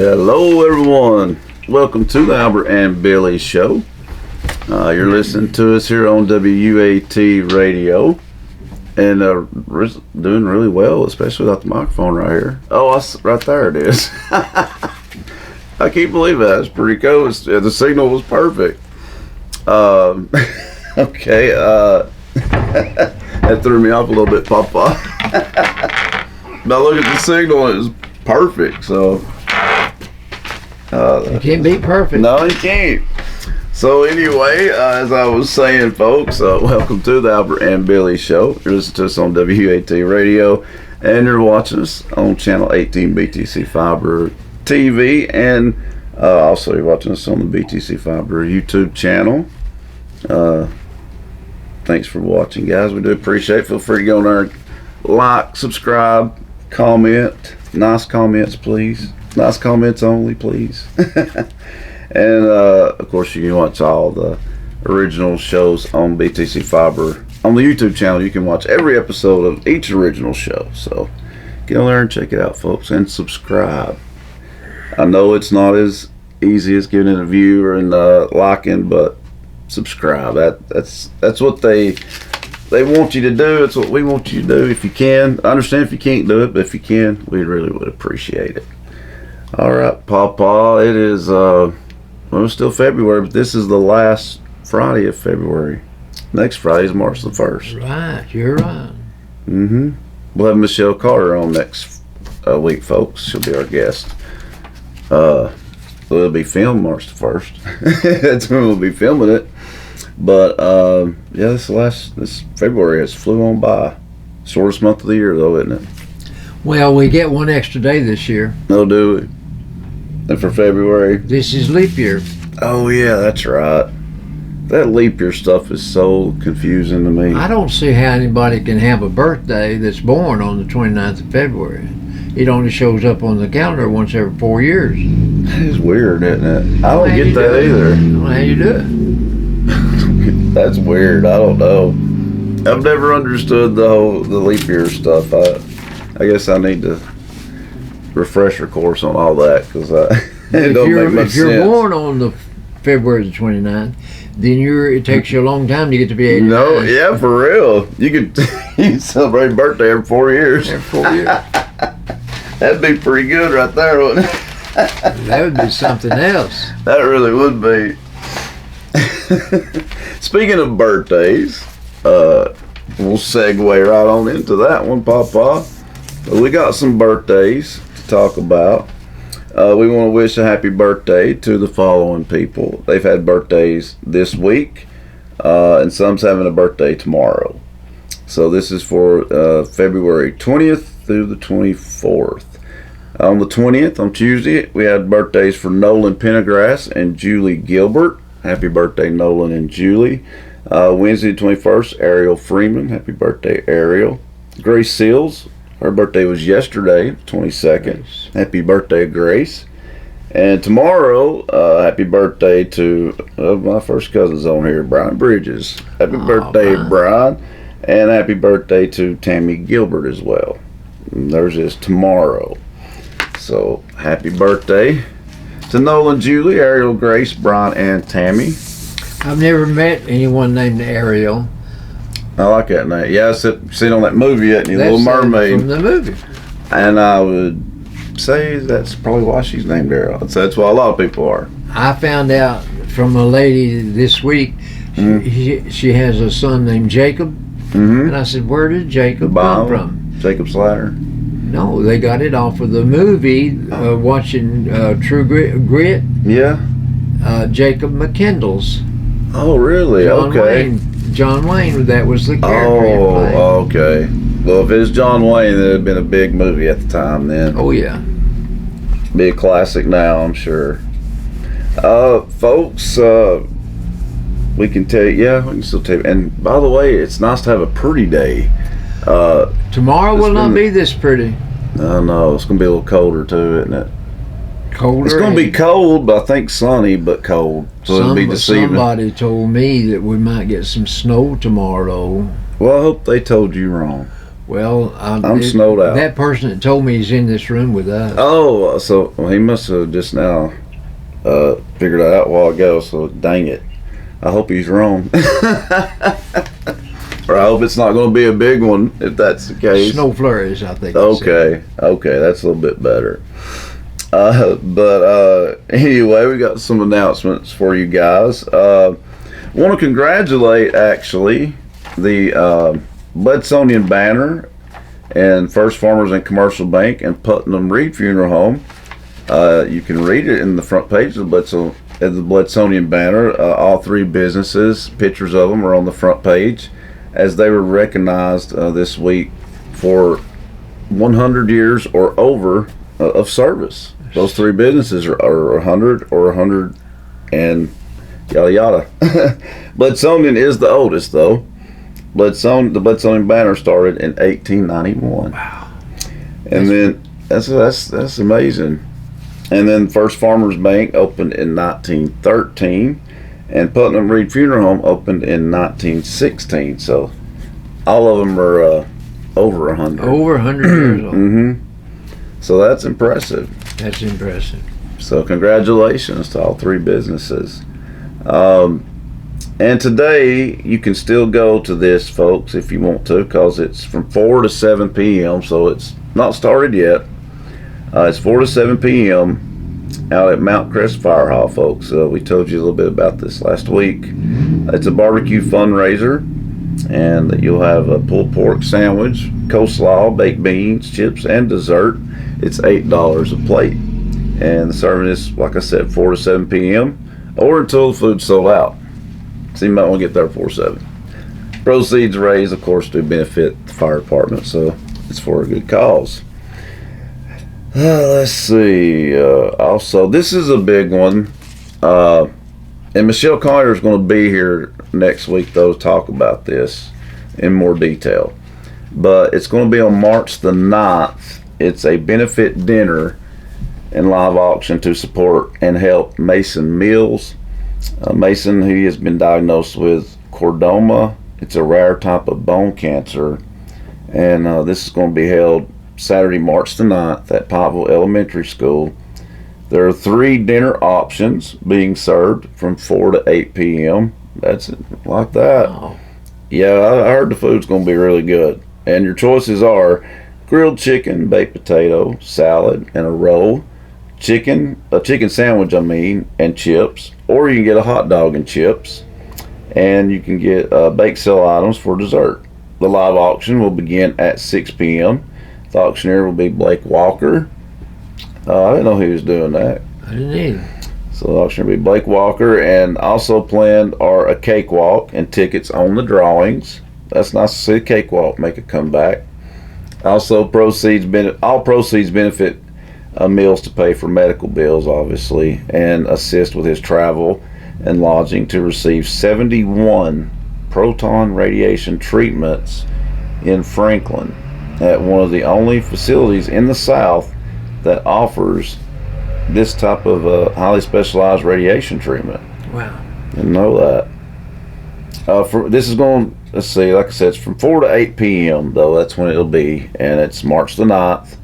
Hello, everyone. Welcome to the Albert and Billy Show. You're listening to us here on WAT Radio, and doing really well, especially without the microphone right here. Oh, right there it is. I can't believe that. It's pretty cool. The signal was perfect. Okay. That threw me off a little bit, Papa. Now look at the signal. It was perfect. So. You can't be perfect. No, you can't. So anyway, as I was saying, folks, welcome to the Albert and Billy Show. You're listening to us on WAT Radio, and you're watching us on Channel 18 BTC Fiber TV, and also you're watching us on the BTC Fiber YouTube channel. Thanks for watching, guys. We do appreciate it. Feel free to go on there, like, subscribe, comment. Nice comments, please. Nice comments only, please. And of course, you can watch all the original shows on BTC Fiber on the YouTube channel. You can watch every episode of each original show. So get on there and check it out, folks, and subscribe. I know it's not as easy as giving it a view and liking, but subscribe. That's what they want you to do. It's what we want you to do. If you can, I understand if you can't do it, but if you can, we really would appreciate it. All right, Papa. It is it's still February, but this is the last Friday of February. Next Friday is March the 1st. Right, you're right. We'll have Michelle Carter on next week, folks. She'll be our guest. It'll be filmed March the 1st. That's when we'll be filming it. But yeah, this February has flew on by. Shortest month of the year, though, isn't it? Well, we get one extra day this year. No, do we? And for February? This is leap year. Oh, yeah, that's right. That leap year stuff is so confusing to me. I don't see how anybody can have a birthday that's born on the 29th of February. It only shows up on the calendar once every 4 years. That is weird, isn't it? I don't get that either. I don't know how you do it. That's weird. I don't know. I've never understood the leap year stuff. I guess I need to refresher course on all that, because it don't make much sense. If you're born on the February the 29th, then it takes you a long time to get to be 89. No, yeah, for real. You could celebrate birthday every 4 years. Every 4 years. That'd be pretty good right there, wouldn't it? That would be something else. That really would be. Speaking of birthdays, we'll segue right on into that one, Papa. We got some birthdays to talk about. We want to wish a happy birthday to the following people. They've had birthdays this week, and some's having a birthday tomorrow. So this is for February 20th through the 24th. On the 20th, on Tuesday, we had birthdays for Nolan Pendergrass and Julie Gilbert. Happy birthday, Nolan and Julie. Wednesday, 21st, Ariel Freeman. Happy birthday, Ariel. Grace Seals. Her birthday was yesterday, 22nd. Nice. Happy birthday, Grace. And tomorrow, happy birthday to my first cousin's on here, Brian Bridges. Happy birthday, Brian. And happy birthday to Tammy Gilbert as well. And theirs is tomorrow. So, happy birthday to Nolan, Julie, Ariel, Grace, Brian, and Tammy. I've never met anyone named Ariel. I like that name. Yeah, I've seen on that movie yet, Little Mermaid. From the movie. And I would say that's probably why she's named Ariel. That's why a lot of people are. I found out from a lady this week, she has a son named Jacob. And I said, where did Jacob come from? Jacob Slatter. No, they got it off of the movie, watching True Grit. Yeah. Jacob McKendall's. Oh, really? John Wayne, that was the character he played. Oh, okay. Well, if it's John Wayne, it would have been a big movie at the time then. Oh, yeah. Be a classic now, I'm sure. Folks, we can tell you, we can still tell you. And by the way, it's nice to have a pretty day. Tomorrow will not be this pretty. I know, it's going to be a little colder too, isn't it? Colder. It's going to be cold, but I think sunny, but cold. So it'll be deceiving. Somebody told me that we might get some snow tomorrow. Well, I hope they told you wrong. Well, I'm snowed out. That person that told me he's in this room with us. Oh, so he must have just now figured that out a while ago. So dang it, I hope he's wrong. Or I hope it's not going to be a big one if that's the case. Snow flurries, I think. Okay, that's a little bit better. Anyway, we got some announcements for you guys. Want to congratulate actually the Bledsonian Banner and First Farmers and Commercial Bank and Putnam Reed Funeral Home. You can read it in the front page of the Bledsonian Banner. All three businesses, pictures of them are on the front page, as they were recognized this week for 100 years or over of service. Those three businesses are 100 or 100 and yada yada. Bledsonian is the oldest though. The Bledsonian Banner started in 1891. Wow. And then that's amazing. And then First Farmers Bank opened in 1913, and Putnam Reed Funeral Home opened in 1916. So all of them are over 100. Over 100 years old. Mm-hmm. So that's impressive. That's impressive. So congratulations to all three businesses. And today you can still go to this, folks, if you want to, because it's from 4 to 7 p.m. So it's not started yet. It's 4 to 7 p.m. out at Mount Crest Fire Hall, folks. We told you a little bit about this last week. It's a barbecue fundraiser, and you'll have a pulled pork sandwich, coleslaw, baked beans, chips, and dessert. It's $8 a plate. And the serving is, like I said, 4 to 7 p.m. or until the food's sold out. So you might want to get there before 7. Proceeds raised, of course, to benefit the fire department, so it's for a good cause. Let's see. Also, this is a big one. And Michelle Collier is going to be here next week, though, to talk about this in more detail. But it's going to be on March the 9th. It's a benefit dinner and live auction to support and help Mason Mills. Mason, who has been diagnosed with chordoma. It's a rare type of bone cancer. And this is going to be held Saturday, March the 9th at Pikeville Elementary School. There are 3 dinner options being served from 4 to 8 p.m. That's like that. Wow. Yeah, I heard the food's going to be really good. And your choices are grilled chicken, baked potato, salad, and a roll. A chicken sandwich, and chips. Or you can get a hot dog and chips. And you can get baked sale items for dessert. The live auction will begin at 6 p.m. The auctioneer will be Blake Walker. I didn't know he was doing that. I didn't either. So the auctioneer will be Blake Walker, and also planned are a cakewalk and tickets on the drawings. That's nice to see a cakewalk make a comeback. Also, all proceeds benefit Mills to pay for medical bills, obviously, and assist with his travel and lodging to receive 71 proton radiation treatments in Franklin, at one of the only facilities in the South that offers this type of highly specialized radiation treatment. Wow. Didn't know that. This is going, let's see, like I said, it's from 4 to 8 p.m. though. That's when it'll be, and it's March the 9th.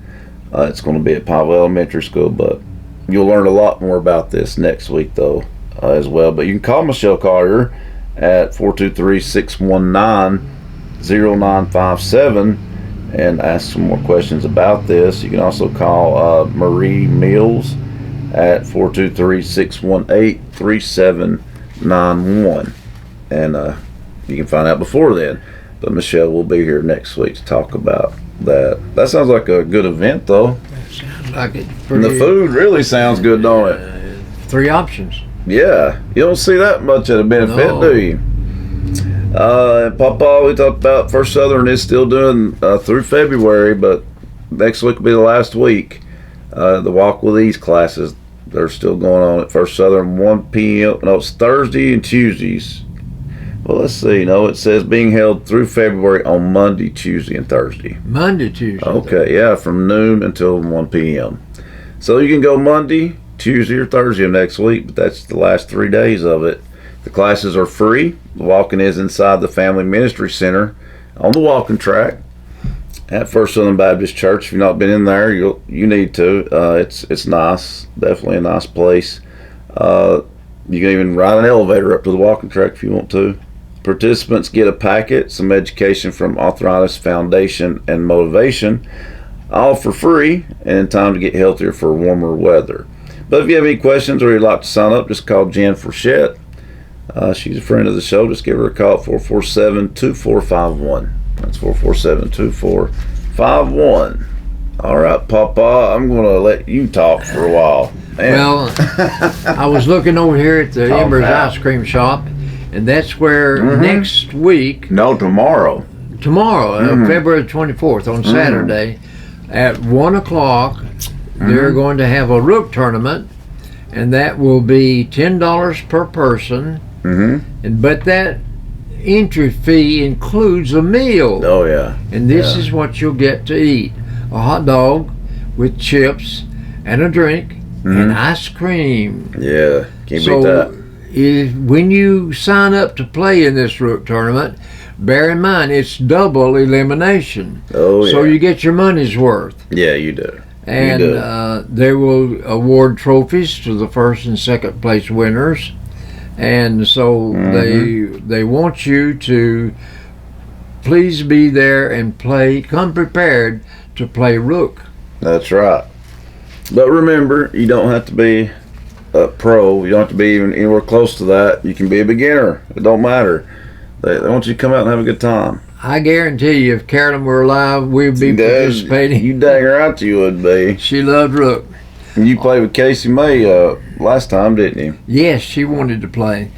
It's going to be at Pikeville Elementary School, but you'll learn a lot more about this next week though as well. But you can call Michelle Collier at 423-619-0957 and ask some more questions about this. You can also call Marie Mills at 423-618-3791, and you can find out before then. But Michelle will be here next week to talk about that. That sounds like a good event, though. That sounds like it. And the food really sounds good, don't it? 3 options. Yeah, you don't see that much at a benefit, No. do you? And Papa, we talked about First Southern is still doing through February, but next week will be the last week. The Walk with Ease classes, they're still going on at First Southern, 1 p.m. No, it's Thursday and Tuesdays. Well, let's see. No, it says being held through February on Monday, Tuesday, and Thursday. Monday, Tuesday. Okay, yeah, from noon until 1 p.m. So you can go Monday, Tuesday, or Thursday of next week, but that's the last 3 days of it. The classes are free. The walking is inside the Family Ministry Center on the walking track. at First Southern Baptist Church. If you've not been in there, you need to. It's nice, definitely a nice place. You can even ride an elevator up to the walking track if you want to. Participants get a packet, some education from Arthritis Foundation and motivation, all for free and in time to get healthier for warmer weather. But if you have any questions or you'd like to sign up, just call Jan Frechette. She's a friend of the show. Just give her a call at 447-2451. That's 447-2451. All right, Papa, I'm going to let you talk for a while. Man. Well, I was looking over here at the Embers Ice Cream Shop, and that's where next week. No, tomorrow. February 24th, on Saturday, at 1 o'clock, they're going to have a rook tournament, and that will be $10 per person. But that entry fee includes a meal. Oh, yeah. And this is what you'll get to eat: a hot dog with chips and a drink and ice cream. Yeah, can't beat that. When you sign up to play in this rook tournament, bear in mind it's double elimination. Oh, yeah. So you get your money's worth. Yeah, you do. And they will award trophies to the first and second place winners. And so they want you to please be there and play. Come prepared to play rook. That's right. But remember, you don't have to be a pro. You don't have to be even anywhere close to that. You can be a beginner. It don't matter. They want you to come out and have a good time. I guarantee you, if Carolyn were alive, we'd be participating. You dang right you would be. She loved rook. And you played with Casey May last time, didn't you? Yes, she wanted to play.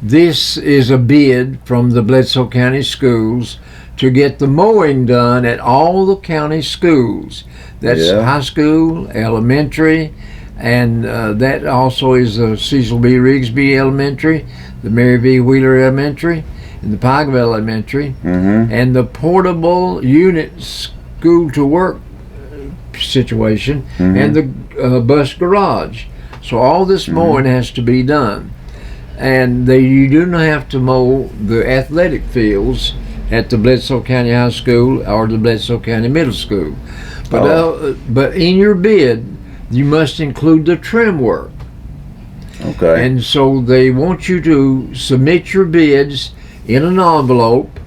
This is a bid from the Bledsoe County Schools to get the mowing done at all the county schools. That's high school, elementary, and that also is the Cecil B. Rigsby Elementary, the Mary V. Wheeler Elementary, and the Pikeville Elementary, and the portable unit school to work situation, and the bus garage. So all this mowing has to be done. And you do not have to mow the athletic fields at the Bledsoe County High School or the Bledsoe County Middle School. But in your bid, you must include the trim work. Okay. And so they want you to submit your bids in an envelope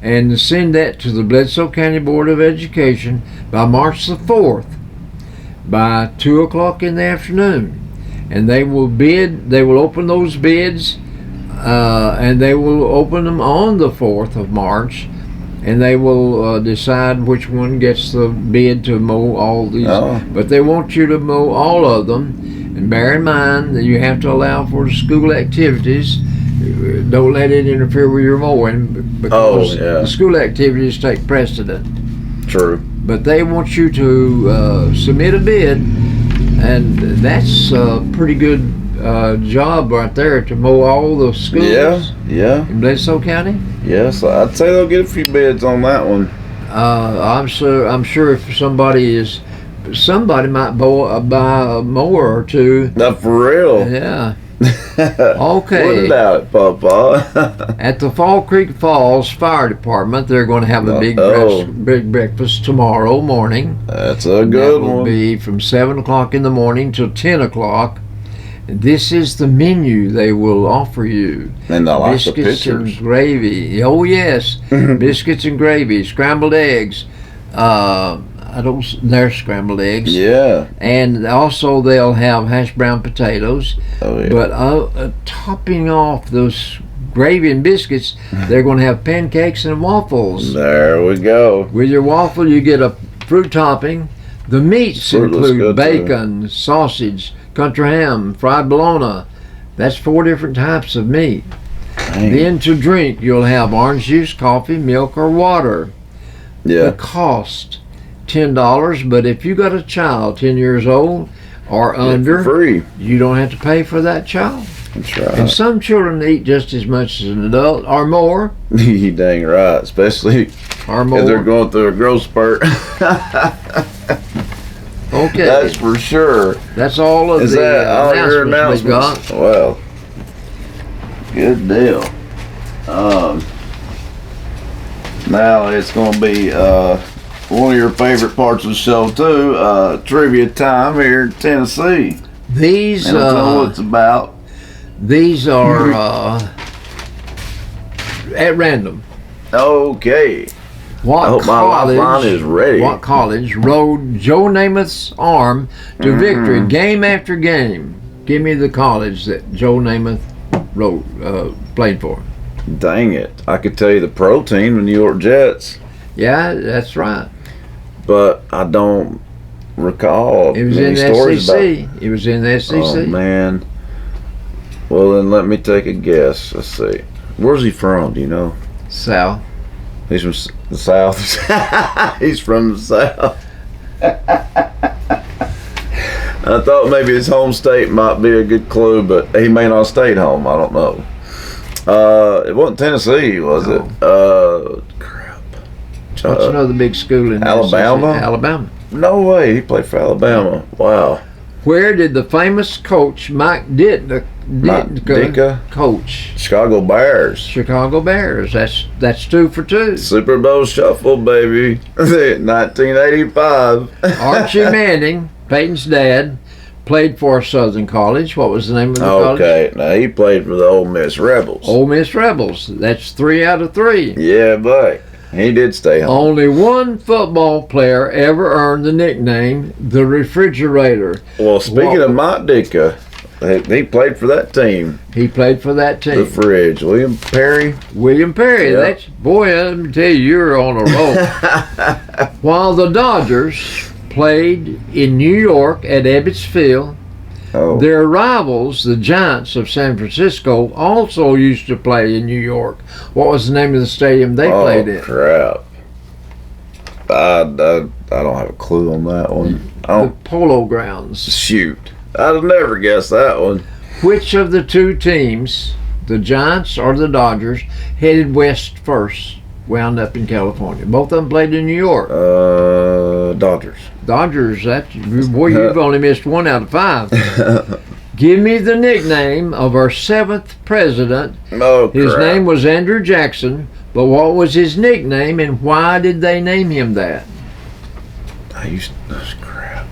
and send that to the Bledsoe County Board of Education by March the 4th by 2 o'clock in the afternoon. And they will open those bids, and they will open them on the 4th of March, and they will decide which one gets the bid to mow all these. But they want you to mow all of them, and bear in mind that you have to allow for school activities. Don't let it interfere with your mowing, because the school activities take precedent. True. But they want you to submit a bid, and that's a pretty good job right there to mow all the schools in Bledsoe County. Yes, I'd say they'll get a few bids on that one. I'm sure if somebody might buy a mower or two. Not for real. Yeah. Okay. What about it, Papa? At the Fall Creek Falls Fire Department, they're going to have a big breakfast tomorrow morning. That's a good one. That will be from 7 o'clock in the morning till 10 o'clock. This is the menu they will offer you. And I like biscuits the pictures. and gravy. Oh yes, biscuits and gravy, scrambled eggs. They're scrambled eggs. Yeah. And also they'll have hash brown potatoes. Oh yeah. But topping off those gravy and biscuits, they're going to have pancakes and waffles. There we go. With your waffle, you get a fruit topping. The meats include bacon, sausage, country ham, fried bologna. That's 4 different types of meat. Dang. Then to drink, you'll have orange juice, coffee, milk, or water. Yeah. The cost, $10, but if you got a child 10 years old or under, free. You don't have to pay for that child. That's right. And some children eat just as much as an adult or more. You dang right, especially Or more. if they're going through a growth spurt. Okay. That's for sure. That's all of the announcements we got. Well, good deal. Now it's going to be one of your favorite parts of the show too. Trivia time here in Tennessee. These And I'll tell you what it's about. these are at random. Okay. What I hope my lifeline is ready. What college rode Joe Namath's arm to victory game after game? Give me the college that Joe Namath played for. Dang it. I could tell you the pro team, the New York Jets, Yeah, that's right. but I don't recall It was many in the stories about SEC. It was in the SEC. Oh, man. Well, then let me take a guess. Let's see. Where's he from? Do you know? South. He's from the South. He's from the South. I thought maybe his home state might be a good clue, but he may not have stayed home. I don't know. It wasn't Tennessee, was it? Crap. What's another big school in the Alabama? SEC? Alabama. No way. He played for Alabama. Wow. Where did the famous coach Mike Ditka coach? Chicago Bears. Chicago Bears. That's 2 for 2. Super Bowl Shuffle, baby. 1985. Archie Manning, Peyton's dad, played for Southern College. What was the name of the college? Okay, now he played for the Ole Miss Rebels. Ole Miss Rebels. That's 3 out of 3. Yeah, boy. He did stay home. Only one football player ever earned the nickname the Refrigerator. Well, speaking of Mike Ditka, he played for that team. He played for that team. The Fridge. William Perry. William Perry. Yep. That's boy. Let me tell you, you're on a roll. While the Dodgers played in New York at Ebbets Field, Oh, their rivals, the Giants of San Francisco, also used to play in New York. What was the name of the stadium they played in? Crap. I don't have a clue on that one. The Polo Grounds. Shoot. I'd have never guessed that one. Which of the two teams, the Giants or the Dodgers, headed west first, wound up in California? Both of them played in New York. Dodgers. Dodgers, boy, you've only missed 1 out of 5. Give me the nickname of our 7th president. Oh, His crap. name was Andrew Jackson, but what was his nickname and why did they name him that? That's crap.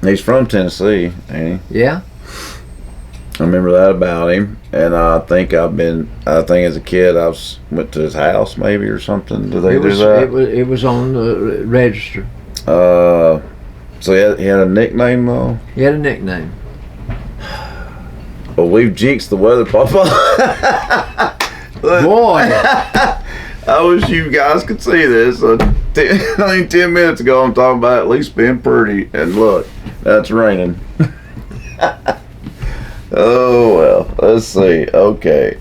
He's from Tennessee, ain't he? Yeah? I remember that about him, and I think as a kid went to his house maybe or something. Did they do that? It was on the register. So he had a nickname though. He had a nickname. Well, we've jinxed the weather, Papa. Boy, I wish you guys could see this. 10 minutes ago, I'm talking about at least being pretty, and look, that's raining. Oh well, let's see. Okay,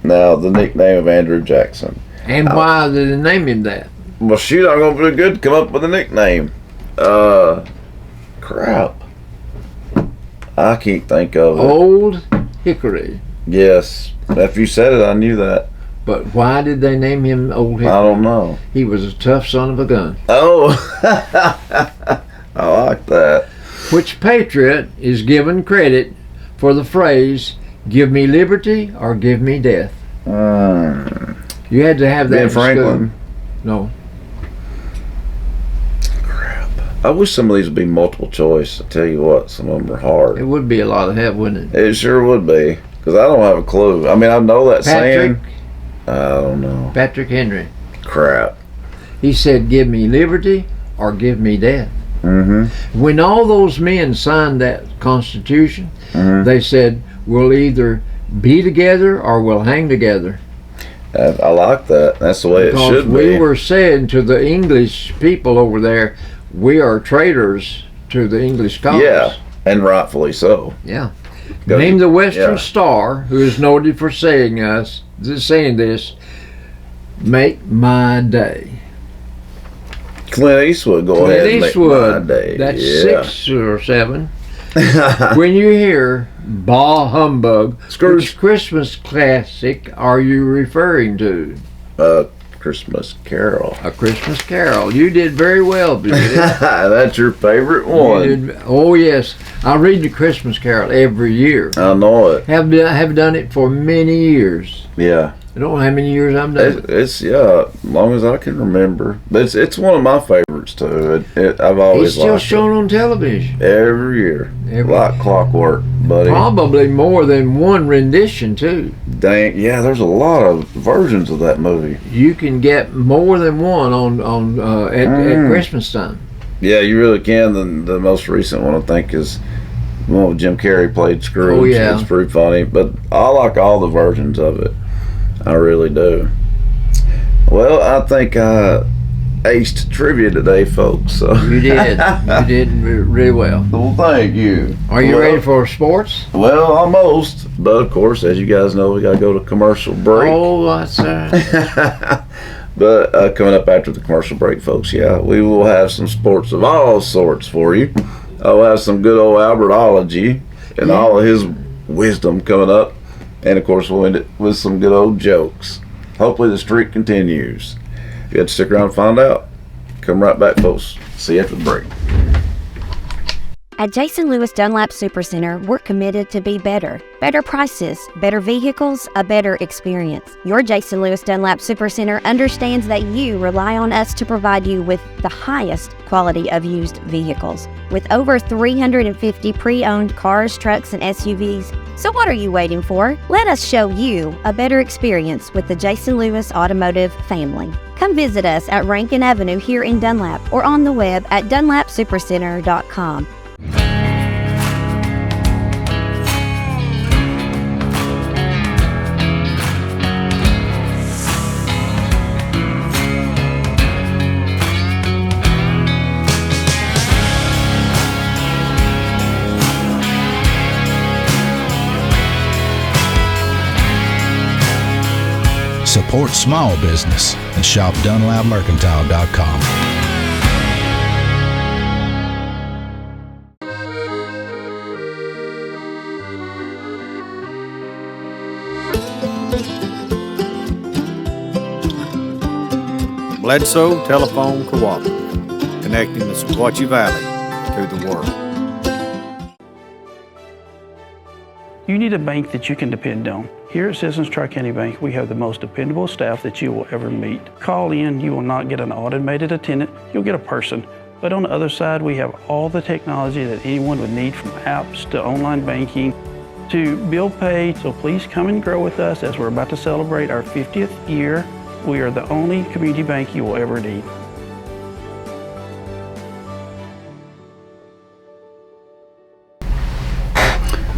now the nickname of Andrew Jackson. and why did they name him that? Well, shoot, I'm gonna do good to come up with a nickname. Crap. I can't think of it. Old Hickory. Yes, after you said it, I knew that. But why did they name him Old Hickory? I don't know. He was a tough son of a gun. Oh, I like that. Which patriot is given credit for the phrase, give me liberty or give me death? You had to have that Ben in school. Franklin. No. Crap. I wish some of these would be multiple choice. I tell you what, some of them are hard. It would be a lot of help, wouldn't it? It sure would be, because I don't have a clue. I mean, I know that Patrick, saying. I don't know. Patrick Henry. Crap. He said, give me liberty or give me death. Mm-hmm. When all those men signed that Constitution, Mm-hmm. they said, we'll either be together or we'll hang together. I like that. That's the way it Because should be. we were saying to the English people over there, we are traitors to the English cause. Yeah, and rightfully so. Yeah. Go- Name the Western yeah. Star, who is noted for saying this, make my day. Clint Eastwood, go ahead and make my day. That's Yeah. 6 or 7. When you hear bah humbug, Scrooge. which Christmas classic are you referring to? Christmas Carol. A Christmas Carol. You did very well, Billy. That's your favorite You one. did- oh yes, I read the Christmas Carol every year. I know it. Have done it for many years. Yeah. I don't know how many years I've done it. It's as long as I can remember. But it's one of my favorites too. I've always It's still liked shown on television. every year, Every- like clockwork, buddy. Probably more than one rendition too. Dang, yeah. There's a lot of versions of that movie. You can get more than one at Christmas time. Yeah, you really can. The most recent one I think is one with Jim Carrey played Scrooge. Oh, yeah. It's pretty funny, but I like all the versions of it. I really do. Well, I think I aced trivia today, folks. So. You did. You did really well. Well, thank you. Are you ready for sports? Well, almost. But of course, as you guys know, we got to go to commercial break. Oh, that's right. But coming up after the commercial break, folks, we will have some sports of all sorts for you. I'll have some good old Albertology and all of his wisdom coming up. And of course, we'll end it with some good old jokes. Hopefully the streak continues. You have to stick around and find out. Come right back, folks. See you after the break. At Jason Lewis Dunlap Supercenter, we're committed to be better. Better prices, better vehicles, a better experience. Your Jason Lewis Dunlap Supercenter understands that you rely on us to provide you with the highest quality of used vehicles. With over 350 pre-owned cars, trucks, and SUVs. So what are you waiting for? Let us show you a better experience with the Jason Lewis Automotive family. Come visit us at Rankin Avenue here in Dunlap or on the web at dunlapsupercenter.com. Support small business and shop DunlapMercantile.com. Bledsoe Telephone Cooperative, connecting the Sequatchie Valley to the world. You need a bank that you can depend on. Here at Citizens Tri-County Bank, we have the most dependable staff that you will ever meet. Call in, you will not get an automated attendant, you'll get a person. But on the other side, we have all the technology that anyone would need, from apps to online banking to bill pay. So please come and grow with us as we're about to celebrate our 50th year. We are the only community bank you will ever need.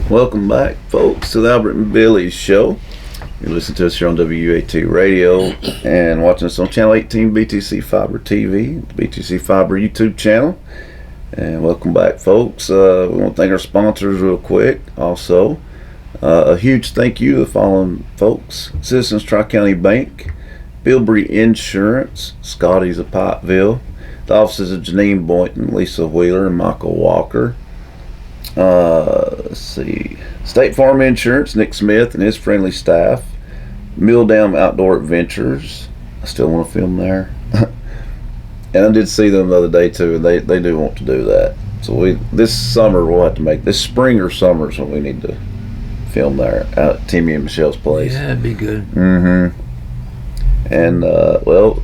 Welcome back, folks, to the Albert and Billy Show. You listen to us here on WAT Radio and watching us on Channel 18 BTC Fiber TV, BTC Fiber YouTube channel. And welcome back, folks. We want to thank our sponsors real quick. Also, a huge thank you to the following folks: Citizens Tri-County Bank, Bilbrey Insurance, Scotty's of Pikeville, the offices of Janine Boynton, Lisa Wheeler, and Michael Walker. Let's see, State Farm Insurance, Nick Smith and his friendly staff, Milldam Outdoor Adventures. I still want to film there. And I did see them the other day too, and they do want to do that. So this summer we'll have to make, this spring or summer is when we need to film there out at Timmy and Michelle's place. Yeah, that'd be good. And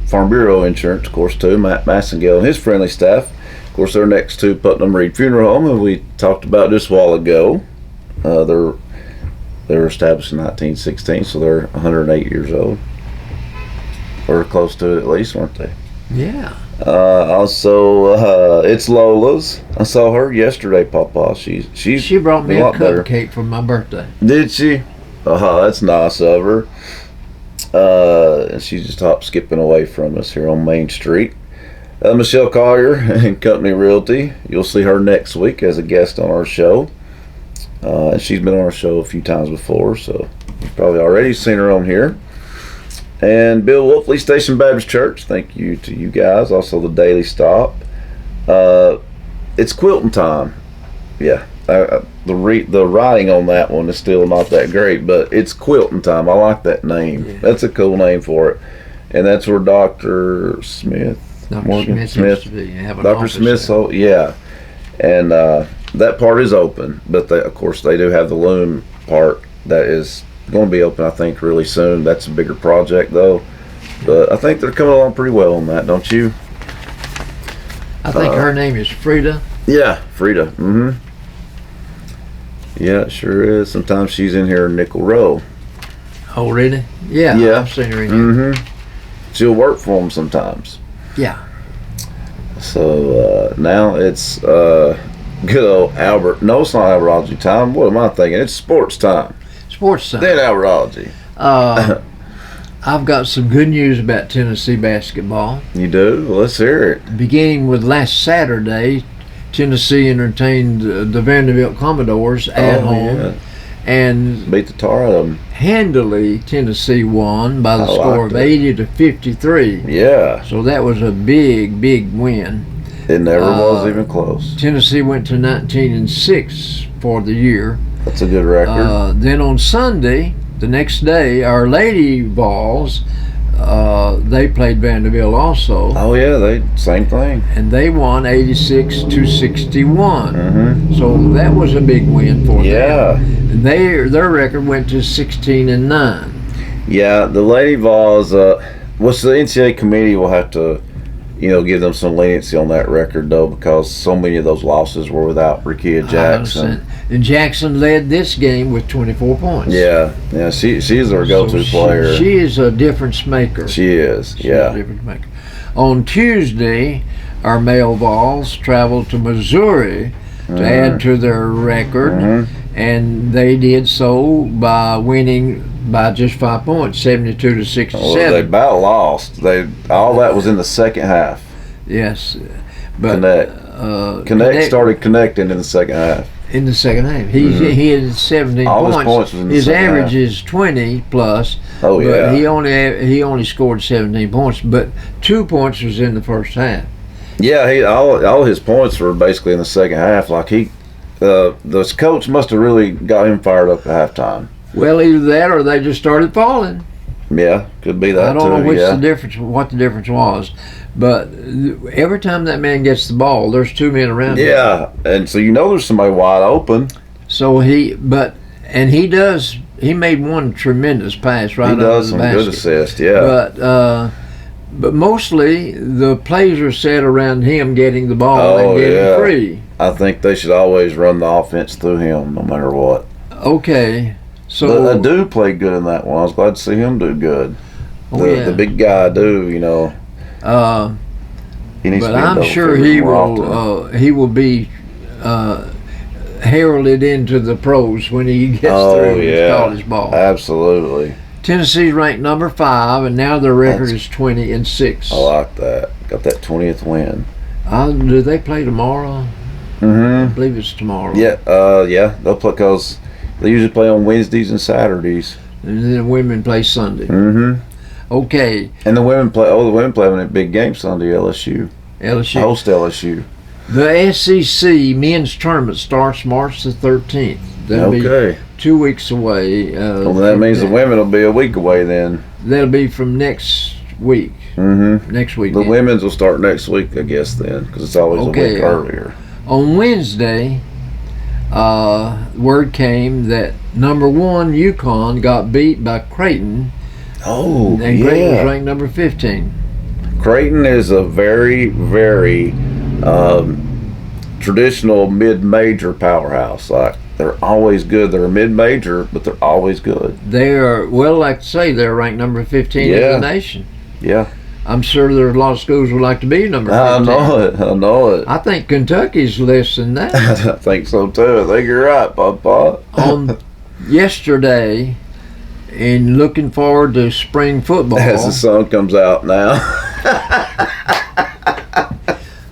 Farm Bureau Insurance, of course, too, Matt Massengale and his friendly staff. Of course, they're next to Putnam Reed Funeral Home, and we talked about just a while ago. They were established in 1916, so they're 108 years old, or close to it at least, weren't they? Yeah. Also, it's Lola's. I saw her yesterday, Papa. She brought me a cupcake for my birthday. Did she? That's nice of her. And she just stopped skipping away from us here on Main Street. Michelle Collier and Company Realty. You'll see her next week as a guest on our show. And she's been on our show a few times before, so you've probably already seen her on here. And Bill Wolfley, Station Baptist Church. Thank you to you guys. Also the Daily Stop. It's quilting time. Yeah. The writing on that one is still not that great, but it's quilting time. I like that name. Yeah. That's a cool name for it. And that's where Dr. Smith, Morgan Smith, Dr. Smith, so yeah. And that part is open, but of course they do have the loom part that is going to be open, I think, really soon. That's a bigger project, though. But I think they're coming along pretty well on that, don't you? I think her name is Frida. Yeah, Frida. Mm-hmm. Yeah, it sure is. Sometimes she's in here in Nickel Row. Oh, really? Yeah. Yeah. I've seen her in here. Mm-hmm. She'll work for them sometimes. Yeah. So now it's good old Albert. No, it's not Albertology time. What am I thinking? It's sports time. Sports time. Then Albertology. I've got some good news about Tennessee basketball. You do? Well, let's hear it. Beginning with last Saturday, Tennessee entertained the Vanderbilt Commodores at home. Yeah. And Beat the tar out of them. handily Tennessee won by the I score liked of it. 80-53. Yeah. So that was a big win. It never was even close. Tennessee went to 19-6 for the year. That's a good record. Then on Sunday, the next day, our Lady Vols, they played Vanderbilt also, Oh yeah, they same thing. and they won 86-61. Mm-hmm. So that was a big win for them. Yeah. And their record went to 16-9. Yeah, the Lady Vols, what's the NCAA committee will have to, give them some leniency on that record though, because so many of those losses were without Rickea I Jackson. understand. And Jackson led this game with 24 points. Yeah, she's their go-to player. She is a difference maker. She is, She's yeah. a difference maker. On Tuesday, our male Vols traveled to Missouri to add to their record, and they did so by winning by just 5 points, 72-67. Well, they about lost. All that was in the second half. Yes, but Connect started connecting in the second half. in the second half. He had 17 All his points. points was in the His second average half. is 20 plus. Oh, but yeah. he only scored 17 points, but 2 points was in the first half. Yeah, all his points were basically in the second half. Like the coach must have really got him fired up at halftime. Well, either that or they just started falling. Yeah, could be that I don't too. know Yeah. what the difference was, but every time that man gets the ball, there's two men around him. Yeah, and so there's somebody wide open. So he made one tremendous pass right He under does the some basket. good assists. Yeah. But mostly the plays are set around him getting the ball and getting free. I think they should always run the offense through him, no matter what. Okay, so But Adu played good in that one. I was glad to see him do good. The big guy Adu, he needs to but be I'm double sure figures more often. he will be heralded into the pros when he gets through with college ball. Absolutely. Tennessee's ranked number 5, and now their record is 20-6. I like that. Got that 20th win. Do they play tomorrow? I Mm-hmm. believe it's tomorrow. Yeah, they'll play because they usually play on Wednesdays and Saturdays. And then the women play Sunday. Mm-hmm. Okay, And the women play having a big game Sunday, LSU. LSU. Host LSU. The SEC men's tournament starts March the 13th. That'll be Okay. 2 weeks away. Well, that means the women will be a week away then. That'll be from next week. Mm-hmm. Next week. The women's will start next week, I guess, then, because it's always a week earlier. On Wednesday, word came that number 1 UConn got beat by Creighton, Oh, and Creighton was ranked number 15. Creighton is a very, very traditional mid-major powerhouse. Like, they're always good. They're a mid-major, but they're always good. They are, well, like to say, they're ranked number 15 in Yeah. the nation. Yeah. I'm sure there are a lot of schools would like to be number 15. I know it. I think Kentucky's less than that. I think so, too. I think you're right, Papa. On yesterday, and looking forward to spring football, As the sun comes out now.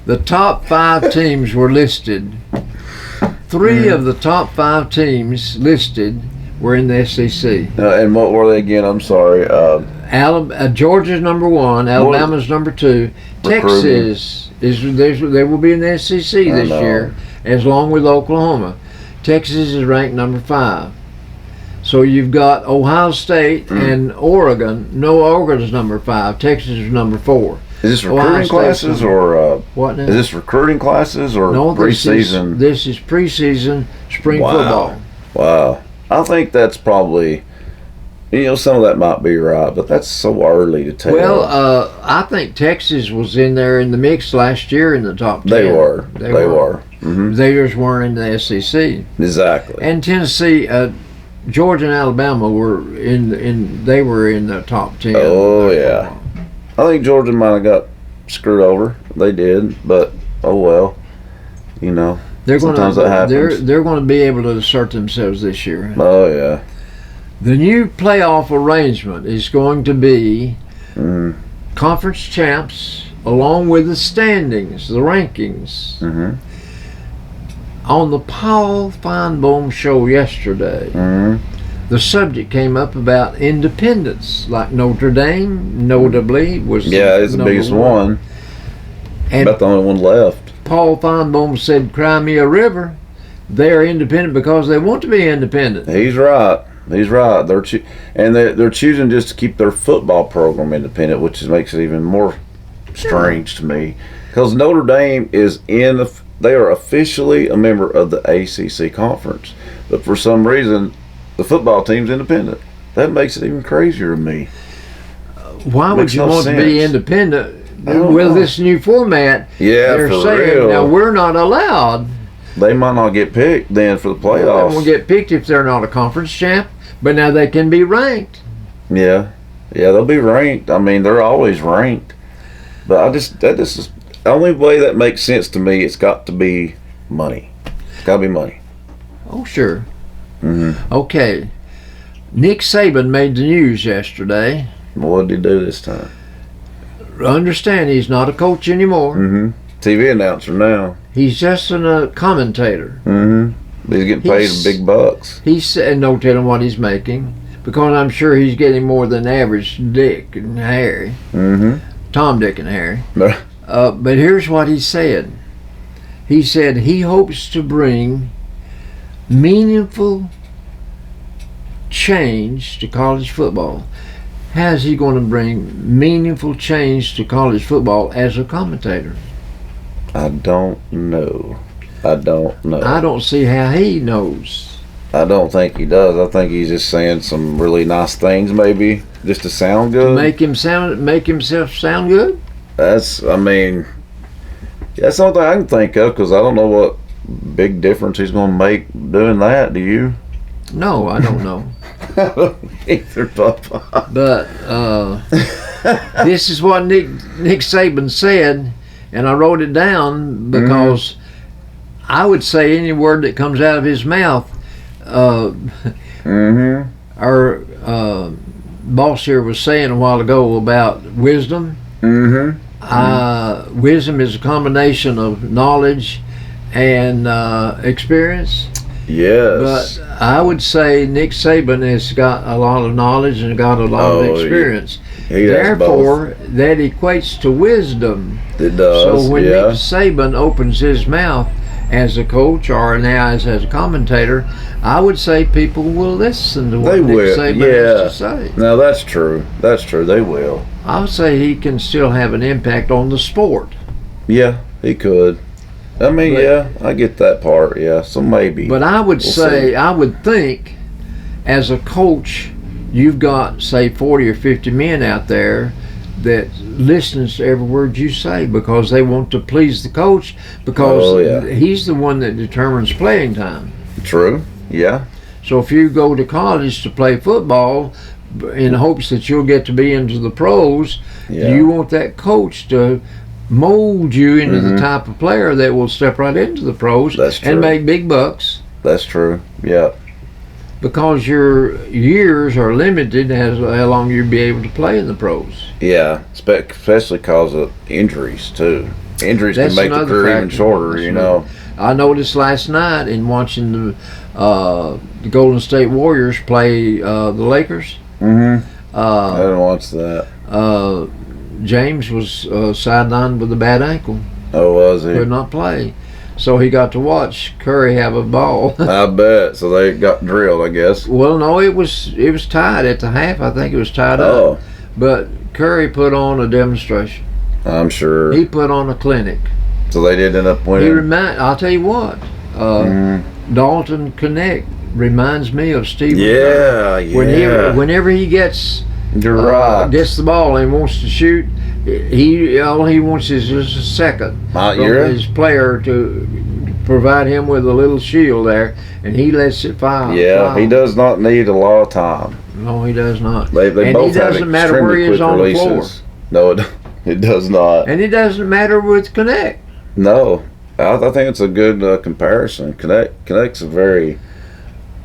the top 5 teams were listed. 3 of the top 5 teams listed were in the SEC. And what were they again? I'm sorry. Georgia's number 1, Alabama's number 2, Recruiting. Texas they will be in the SEC this know. year, as long with Oklahoma. Texas is ranked number 5. So you've got Ohio State and Oregon. No, Oregon's number 5. Texas is number 4. Is this Ohio recruiting State's classes number- or What now? is this recruiting classes or No, preseason? This is preseason spring football. Wow. I think that's probably some of that might be right, but that's so early to tell. Well, I think Texas was in there in the mix last year in the top 10. They were. They were. Mm-hmm. They just weren't in the SEC. Exactly. And Tennessee, Georgia and Alabama were they were in the top 10. Oh, yeah. I think Georgia might have got screwed over. They did, but oh well. Sometimes that happens. They're going to be able to assert themselves this year. Oh, yeah. The new playoff arrangement is going to be conference champs along with the standings, the rankings. Mm-hmm. On the Paul Feinbaum show yesterday, the subject came up about independence, like Notre Dame, notably, was it's the biggest one. And about the only one left. Paul Feinbaum said Crimea River, they're independent because they want to be independent. He's right. He's right. They're choosing just to keep their football program independent, which makes it even more strange to me. Because Notre Dame they are officially a member of the ACC conference, but for some reason, the football team's independent. That makes it even crazier to me. Why would you want to be independent with this new format? Yeah, they're for saying real. now we're not allowed. They might not get picked then for the playoffs. They won't get picked if they're not a conference champ, but now they can be ranked. Yeah, they'll be ranked. I mean, they're always ranked. But that is the only way that makes sense to me. It's got to be money. It's got to be money. Oh, sure. Mm-hmm. Okay. Nick Saban made the news yesterday. What did he do this time? Understand, he's not a coach anymore. Mm-hmm. TV announcer now. He's just a commentator. Mm-hmm. He's getting paid big bucks. He said, no telling what he's making, because I'm sure he's getting more than average Dick and Harry. Mm-hmm. Tom, Dick, and Harry. But here's what he said. He said he hopes to bring meaningful change to college football. How is he going to bring meaningful change to college football as a commentator? I don't know. I don't see how he knows. I don't think he does. I think he's just saying some really nice things, maybe just to sound good. Make himself sound good. That's the only thing I can think of, because I don't know what big difference he's going to make doing that. Do you? No, I don't know. I don't either, Papa. But this is what Nick Saban said, and I wrote it down because I would say any word that comes out of his mouth. Our boss here was saying a while ago about wisdom. Wisdom is a combination of knowledge and experience. Yes. But I would say Nick Saban has got a lot of knowledge and got a lot of experience. Therefore, that equates to wisdom. It does. So when Nick Saban opens his mouth as a coach or now as a commentator, I would say people will listen to what Nick Saban has to say. No, that's true. That's true. They will. I would say he can still have an impact on the sport. Yeah, he could. I mean, I get that part. Yeah, so maybe. But I would I would think, as a coach, you've got, say, 40 or 50 men out there that listens to every word you say because they want to please the coach, because he's the one that determines playing time. True. Yeah. So if you go to college to play football in hopes that you'll get to be into the pros, you want that coach to mold you into the type of player that will step right into the pros and make big bucks. That's true. Yeah. Because your years are limited as how long you'll be able to play in the pros. Yeah, especially because of injuries too. Injuries can make the career even shorter. I noticed last night in watching the Golden State Warriors play the Lakers. I didn't watch that. James was sidelined with a bad ankle. Oh, was he? Could not play. So he got to watch Curry have a ball. I bet. So they got drilled, I guess. Well, no, it was tied at the half. I think it was tied up. But Curry put on a demonstration. I'm sure. He put on a clinic. So they did end up winning. I'll tell you what. Dalton Connect reminds me of Steve. Yeah, yeah. Whenever he gets You're right. gets the ball and wants to shoot, all he wants is just a second from his player to provide him with a little shield there, and he lets it fly. Yeah, he does not need a lot of time. No, he does not. They and both it doesn't have matter where he is on the floor. No, it does not. And it doesn't matter with Connect. No, I think it's a good comparison. Connect's a very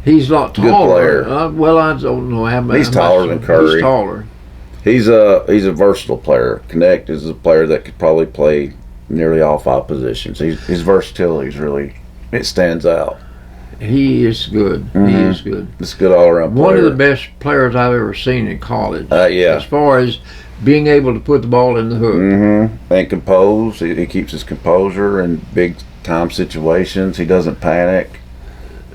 He's a lot good taller. player. Well, I don't know how much. He's taller than Curry. He's taller. He's a versatile player. Connect is a player that could probably play nearly all 5 positions. His versatility is really, it stands out. He is good. He is good. It's a good all around player. One of the best players I've ever seen in college. Yeah. As far as being able to put the ball in the hook. And composed. He keeps his composure in big time situations. He doesn't panic.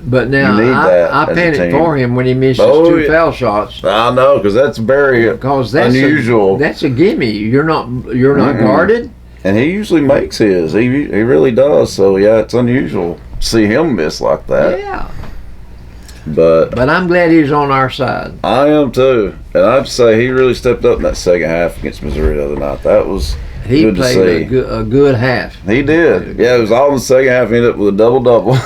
But now You need that I as a panicked team. for him when he missed his 2 foul shots. I know, because that's very Because that's unusual. That's a gimme. You're not guarded. And he usually makes his. He really does. So yeah, it's unusual to see him miss like that. Yeah. But I'm glad he's on our side. I am too. And I'd say he really stepped up in that second half against Missouri the other night. That was He good to see. played a good half. He did. Yeah, it was all in the second half. He ended up with a double-double.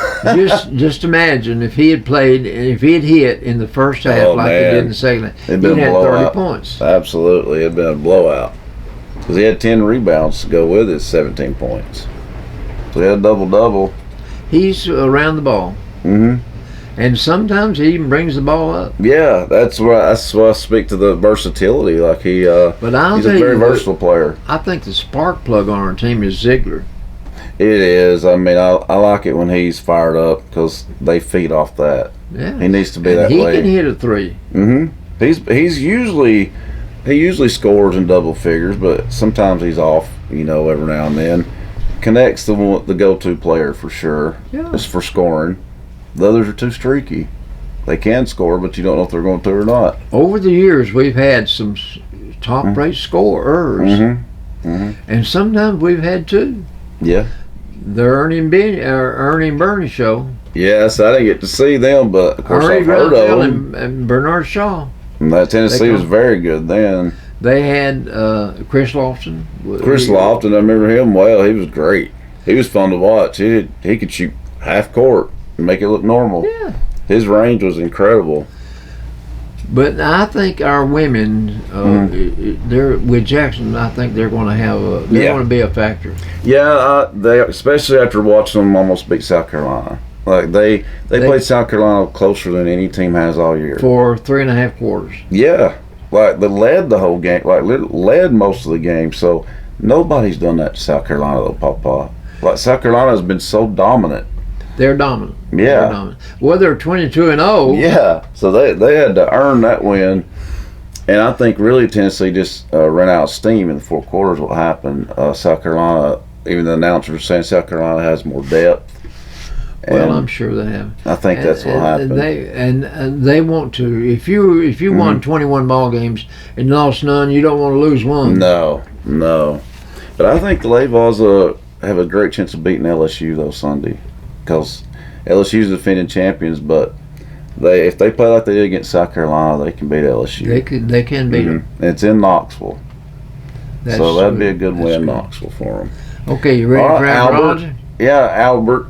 just imagine if he had played, if he had hit in the first half like he did in the second half, It'd he'd been a had 30 blowout. points. Absolutely. It'd been a blowout. Because he had 10 rebounds to go with his 17 points. So he had a double-double. He's around the ball. And sometimes he even brings the ball up. Yeah, that's why I speak to the versatility. Like But I'll he's tell a very you what, versatile player. I think the spark plug on our team is Ziegler. It is. I mean, I like it when he's fired up because they feed off that. Yeah. He needs to be And that he way. can hit a 3. He usually scores in double figures, but sometimes he's off. Every now and then. Connect's the go-to player for sure. Yeah. Just for scoring. The others are too streaky. They can score, but you don't know if they're going to or not. Over the years, we've had some top-rate scorers. And sometimes we've had 2. Yeah. The Ernie Bernie show. Yes, I didn't get to see them, but of course Ernie I've heard of Grunfeld them. and Bernard Shaw. And that Tennessee was very good then. They had Chris Lofton. Chris Lofton, I remember him well. He was great. He was fun to watch. He could shoot half court and make it look normal. Yeah. His range was incredible. But I think our women, they're with Jackson. I think they're going to have they're going to be a factor. Yeah, they especially after watching them almost beat South Carolina. Like they played South Carolina closer than any team has all year for 3.5 quarters. Yeah, like they led the whole game, like led most of the game. So nobody's done that to South Carolina though, Papa. Like South Carolina has been so dominant. They're dominant. Yeah. They're dominant. Well, they're 22-0. Yeah, so they had to earn that win. And I think really Tennessee just ran out of steam in the 4 quarters. What happened? South Carolina, even the announcers were saying South Carolina has more depth. Well, I'm sure they have. I think that's what happened. They want to. If you won 21 ball games and lost none, you don't want to lose one. No. But I think the Lavos have a great chance of beating LSU though Sunday, because LSU's the defending champions. But if they play like they did against South Carolina, they can beat LSU. They can beat them. And it's in Knoxville, so that'd be a good win in Knoxville for them. Okay, you ready for Albert? Yeah, Albert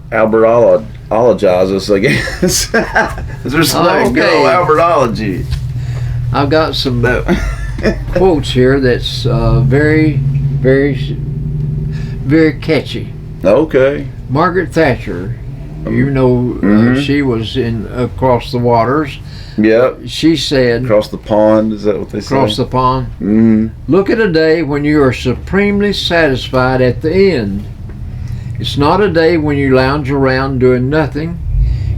apologizes, I guess. There's letting go Albertology. I've got some quotes here that's very, very, very catchy. Okay. Margaret Thatcher, she was in Across the Waters. Yep. She said, across the pond, is that what they say? Across the pond. Look at a day when you are supremely satisfied at the end. It's not a day when you lounge around doing nothing.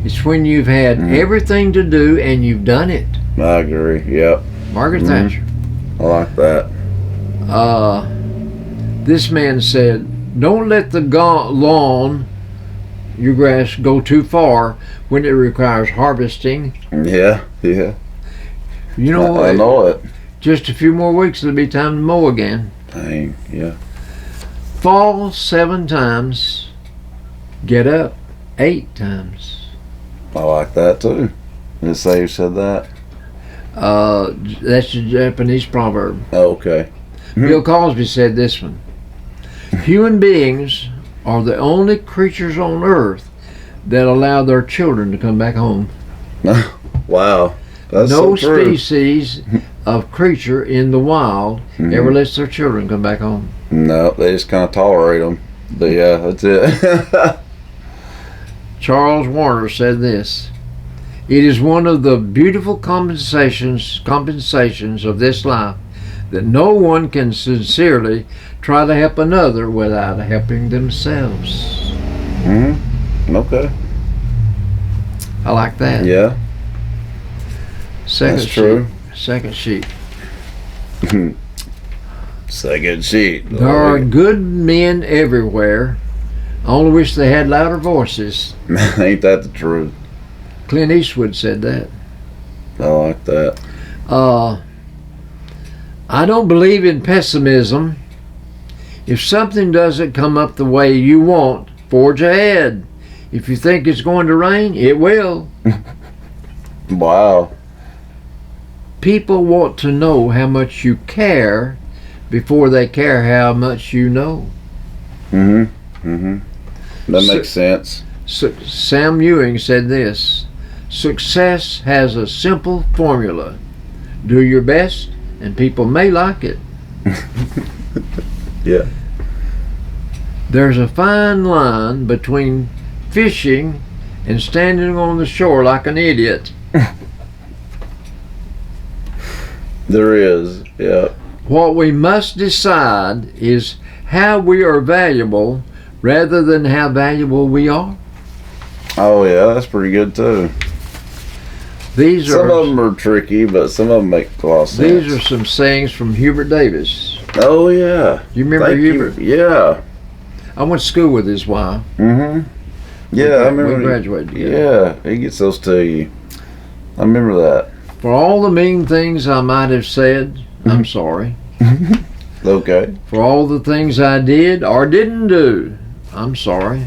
It's when you've had everything to do and you've done it. I agree. Yep. Margaret Thatcher. I like that. This man said, don't let the lawn, your grass, go too far when it requires harvesting. Yeah. You know what? I know it. Just a few more weeks, it'll be time to mow again. Dang, yeah. Fall 7 times, get up 8 times. I like that too. Did it say who said that? That's a Japanese proverb. Oh, okay. Bill Cosby said this one. Human beings are the only creatures on earth that allow their children to come back home. Wow. That's No so true. species of creature in the wild ever lets their children come back home. No, they just kind of tolerate them. But yeah, that's it. Charles Warner said this. It is one of the beautiful compensations of this life that no one can sincerely try to help another without helping themselves. Okay. I like that. Yeah, Second that's true. sheet. Second sheet. Second sheet. There are good men everywhere. I only wish they had louder voices. Ain't that the truth? Clint Eastwood said that. I like that. I don't believe in pessimism. If something doesn't come up the way you want, forge ahead. If you think it's going to rain, it will. Wow. People want to know how much you care before they care how much you know. That So- makes sense. Sam Ewing said this. Success has a simple formula. Do your best and people may like it. Yeah. There's a fine line between fishing and standing on the shore like an idiot. There is. Yeah. What we must decide is how we are valuable rather than how valuable we are. Oh yeah, that's pretty good too. These Some of are them are tricky, but some of them make a lot of sense. these are some sayings from Hubert Davis. Oh yeah. You remember Thank Hubert? you. Yeah. I went to school with his wife. Yeah, I remember. We graduated together. Yeah, he gets those to you. I remember that. For all the mean things I might have said, I'm sorry. Okay. For all the things I did or didn't do, I'm sorry.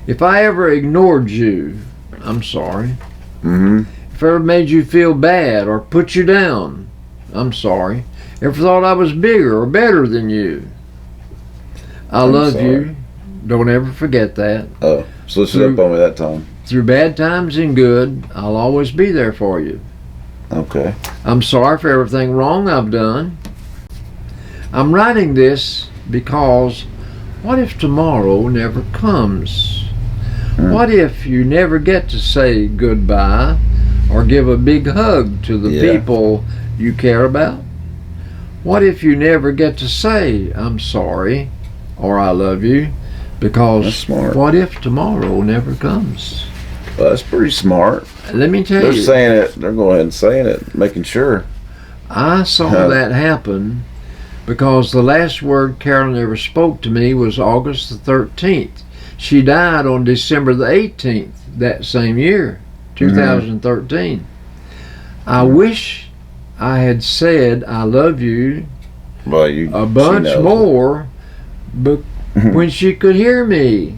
If I ever ignored you, I'm sorry. If I ever made you feel bad or put you down, I'm sorry. Ever thought I was bigger or better than you, I love sorry. you. Don't ever forget that. Oh, switch it up on me that time. Through bad times and good, I'll always be there for you. Okay. I'm sorry for everything wrong I've done. I'm writing this because what if tomorrow never comes? What if you never get to say goodbye or give a big hug to the Yeah. people you care about? What if you never get to say I'm sorry or I love you? Because That's smart. what if tomorrow never comes? Well, that's pretty smart. Let me tell They're you. saying it. They're going ahead and saying it, making sure. I saw Huh. that happen because the last word Carolyn ever spoke to me was August the 13th. She died on December the 18th that same year, 2013. I wish I had said I love you Well, you a she bunch knows. more but when she could hear me.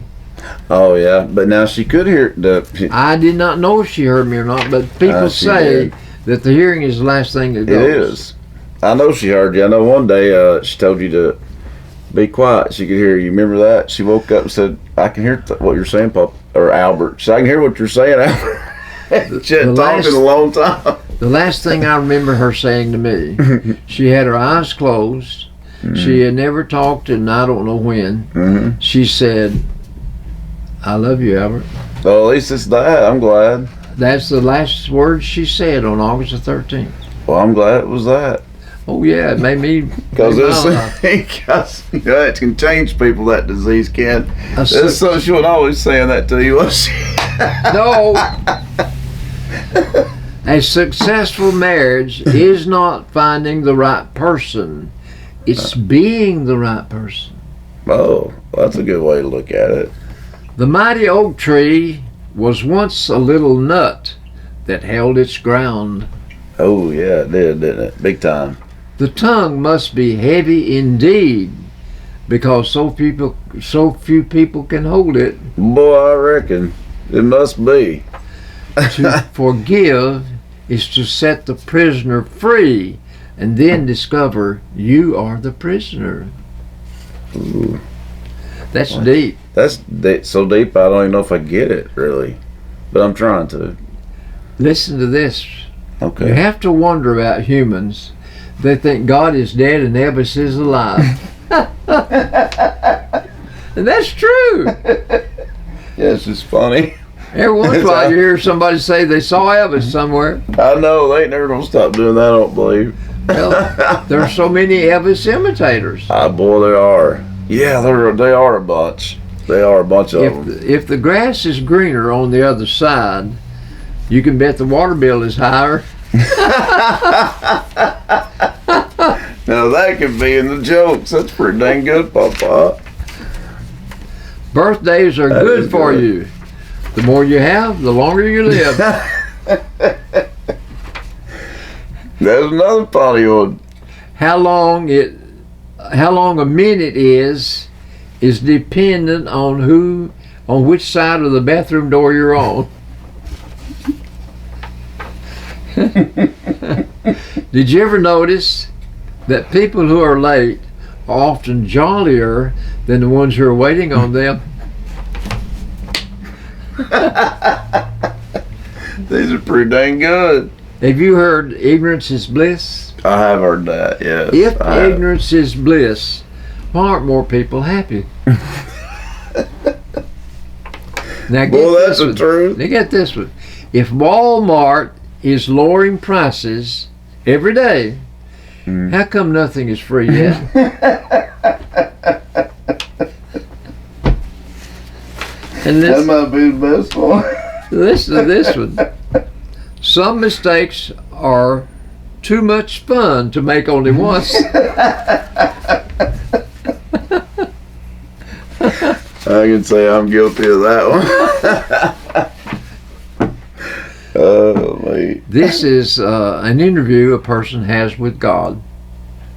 Oh yeah, but now she could hear the. I did not know if she heard me or not, but people she say did. that the hearing is the last thing that It goes. is. I know she heard you. I know one day she told you to be quiet. She could hear you. Remember that? She woke up and said, "I can hear what you're saying, Pop or Albert." She said, "I can hear what you're saying, Albert." She hadn't The talked last- in a long time. The last thing I remember her saying to me, she had her eyes closed. She had never talked, and I don't know when. She said, I love you, Albert. Well, at least it's that. I'm glad. That's the last word she said on August the 13th. Well, I'm glad it was that. Oh, yeah, it made me. Because made my life. it can change people, that disease can. A That's suc- so she wasn't always saying that to you, was she? No. A successful marriage is not finding the right person. It's being the right person. Oh, that's a good way to look at it. The mighty oak tree was once a little nut that held its ground. Oh, yeah, it did, didn't it? Big time. The tongue must be heavy indeed, because so few people can hold it. Boy, I reckon it must be. To forgive is to set the prisoner free and then discover you are the prisoner. Ooh. That's deep. That's so deep I don't even know if I get it really, but I'm trying to. Listen to this. Okay. You have to wonder about humans. They think God is dead and Elvis is alive. And that's true. Yeah, it's just funny. Every once in a while you hear somebody say they saw Elvis somewhere. I know they ain't never gonna stop doing that. I don't believe. Well, there are so many Elvis imitators. Ah, boy, they are. Yeah, they are a bunch. They are a bunch of them. If the grass is greener on the other side, you can bet the water bill is higher. Now that could be in the jokes. That's pretty dang good, Papa. Birthdays are That good is for good. you. The more you have, the longer you live. There's another funny one. How long a minute is dependent on which side of the bathroom door you're on. Did you ever notice that people who are late are often jollier than the ones who are waiting on them? These are pretty dang good. Have you heard ignorance is bliss? I have heard that, yes. If I have. ignorance is bliss, why aren't more people happy? Now get Well, that's this the one. truth. Now get this one. If Walmart is lowering prices every day, how come nothing is free yet? And That might be the best one. listen to this one. Some mistakes are too much fun to make only once. I can say I'm guilty of that one. Oh, mate. This is an interview a person has with God.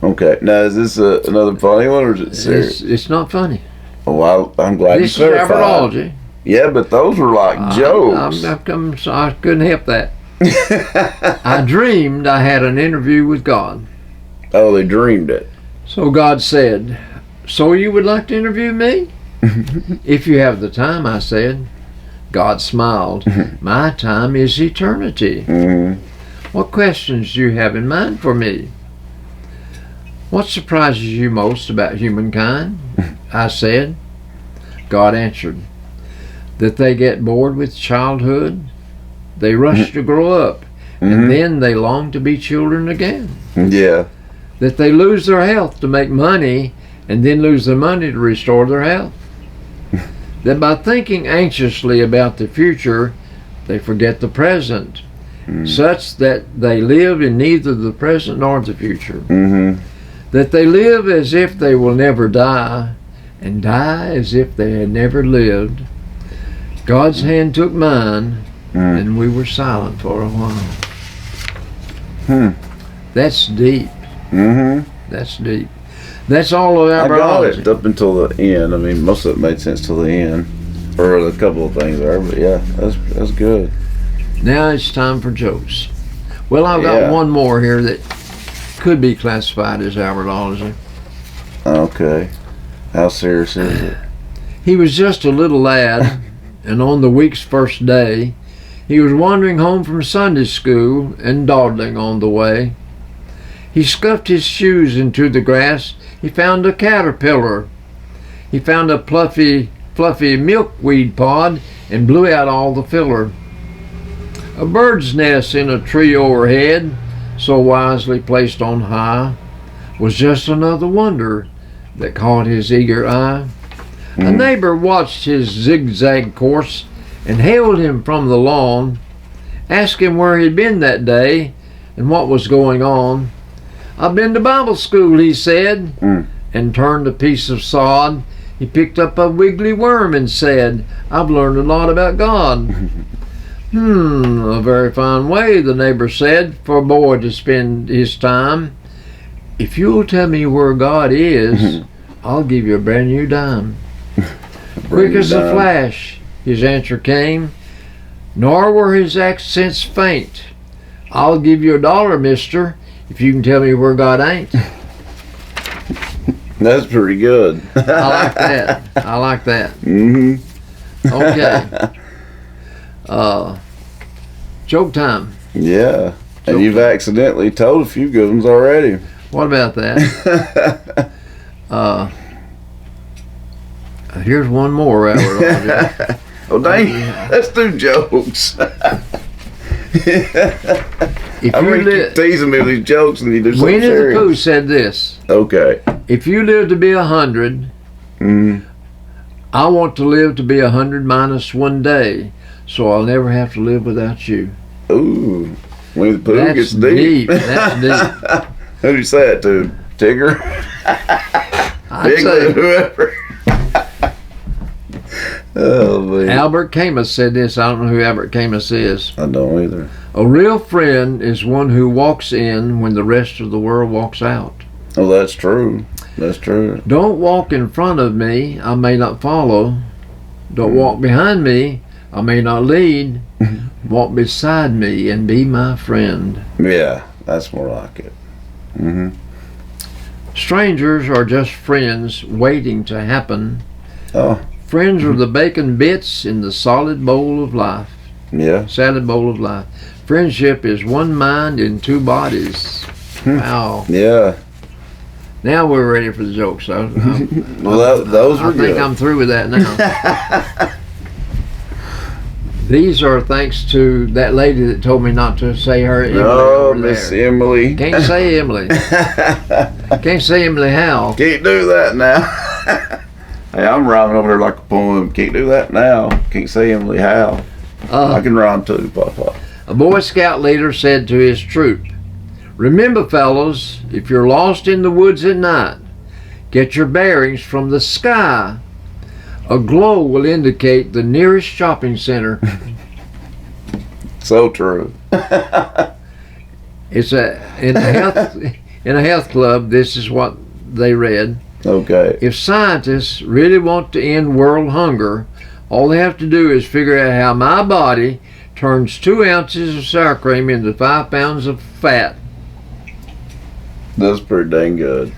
Okay, now is this another funny one or is it serious? It's not funny. Well, I'm glad This is you clarified. abrology. Yeah, but those were like jokes. I couldn't help that. I dreamed I had an interview with God. Oh, they dreamed it. So God said, "So you would like to interview me?" "If you have the time," I said. God smiled. "My time is eternity. Mm-hmm. What questions do you have in mind for me?" "What surprises you most about humankind?" I said. God answered, "That they get bored with childhood, they rush to grow up, and then they long to be children again. Yeah. That they lose their health to make money, and then lose their money to restore their health. That by thinking anxiously about the future, they forget the present, such that they live in neither the present nor the future. Mm-hmm. That they live as if they will never die, and die as if they had never lived. God's hand took mine, and we were silent for a while." That's deep. Mm-hmm. That's deep. That's all of I got abrology. it up until the end. I mean, most of it made sense till the end. Or a couple of things there, but yeah, that's good. Now it's time for jokes. Well, I've Yeah. got one more here that could be classified as abrology. Okay. How serious is it? He was just a little lad, and on the week's first day, he was wandering home from Sunday school and dawdling on the way. He scuffed his shoes into the grass. He found a caterpillar. He found a fluffy milkweed pod and blew out all the filler. A bird's nest in a tree overhead, so wisely placed on high, was just another wonder that caught his eager eye. A neighbor watched his zigzag course and hailed him from the lawn, asked him where he'd been that day and what was going on. "I've been to Bible school," he said, and turned a piece of sod. He picked up a wiggly worm and said, "I've learned a lot about God." A very fine way," the neighbor said, "for a boy to spend his time. If you'll tell me where God is, I'll give you a brand new dime." Quick as a flash, his answer came. nor were his accents faint. I'll give you $1, mister, if you can tell me where God ain't. That's pretty good. I like that. I like that. Mm-hmm. Okay. Joke time. Yeah. And you've accidentally told a few good ones already. What about that? Here's one more, Robert. Oh, dang. Let's do jokes. If I'm you going to keep teasing me with these jokes and you do something Winnie the serious. Pooh said this: Okay. if you live to be 100, Mm. I want to live to be 100 minus 1 day, so I'll never have to live without you. Ooh. Winnie the Pooh That's gets deep. That's deep. Who'd you say it to? Tigger? I'd Big say whoever. Oh, man. Albert Camus said this. I don't know who Albert Camus is. I don't either. A real friend is one who walks in when the rest of the world walks out. Oh, that's true. That's true. Don't walk in front of me, I may not follow. Don't walk behind me, I may not lead. Walk beside me and be my friend. Yeah, that's more like it. Mm-hmm. Strangers are just friends waiting to happen. Oh, Friends are the bacon bits in the solid bowl of life. yeah. Salad bowl of life. Friendship is one mind in two bodies. Wow. Yeah. Now we're ready for the jokes. Well, those I were think good. I'm through with that now. These are thanks to that lady that told me not to say her Emily Oh, over Miss there. Emily. Can't say Emily. Can't say Emily Howell. Can't do that now. Hey, I'm rhyming over there like a poem. Can't do that now. Can't say Emily Howe. I can rhyme too, Papa. A Boy Scout leader said to his troop, "Remember, fellows, if you're lost in the woods at night, get your bearings from the sky. A glow will indicate the nearest shopping center." So true. It's in a health club. This is what they read. Okay. If scientists really want to end world hunger, all they have to do is figure out how my body turns 2 ounces of sour cream into 5 pounds of fat. That's pretty dang good.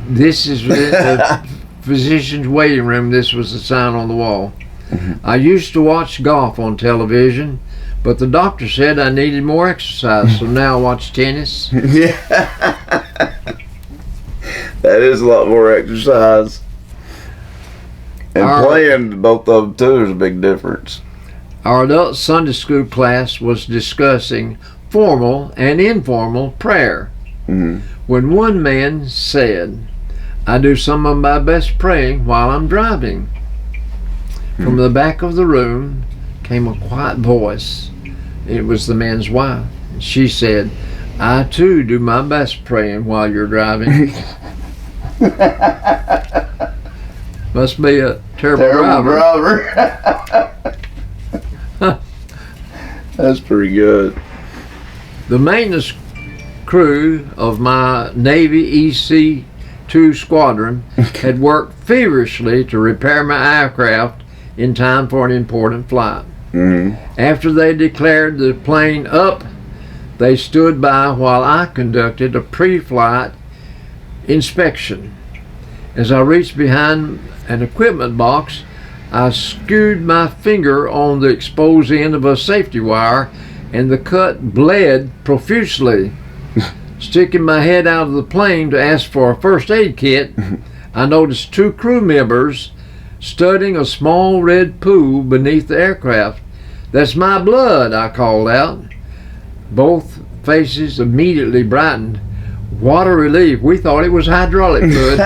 This is in the physician's waiting room. This was the sign on the wall. I used to watch golf on television, but the doctor said I needed more exercise, so now I watch tennis. Yeah. That is a lot more exercise. And Our- playing both of them too is a big difference. Our adult Sunday school class was discussing formal and informal prayer. Mhm. When one man said, "I do some of my best praying while I'm driving." From the back of the room came a quiet voice. It was the man's wife. She said, "I too do my best praying while you're driving." Must be a terrible driver. That's pretty good. The maintenance crew of my Navy EC-2 squadron had worked feverishly to repair my aircraft in time for an important flight. Mm-hmm. After they declared the plane up, they stood by while I conducted a pre-flight inspection. As I reached behind an equipment box, I skewed my finger on the exposed end of a safety wire, and the cut bled profusely. Sticking my head out of the plane to ask for a first aid kit, I noticed 2 crew members studying a small red pool beneath the aircraft. "That's my blood," I called out. Both faces immediately brightened. What a relief. We thought it was hydraulic fluid.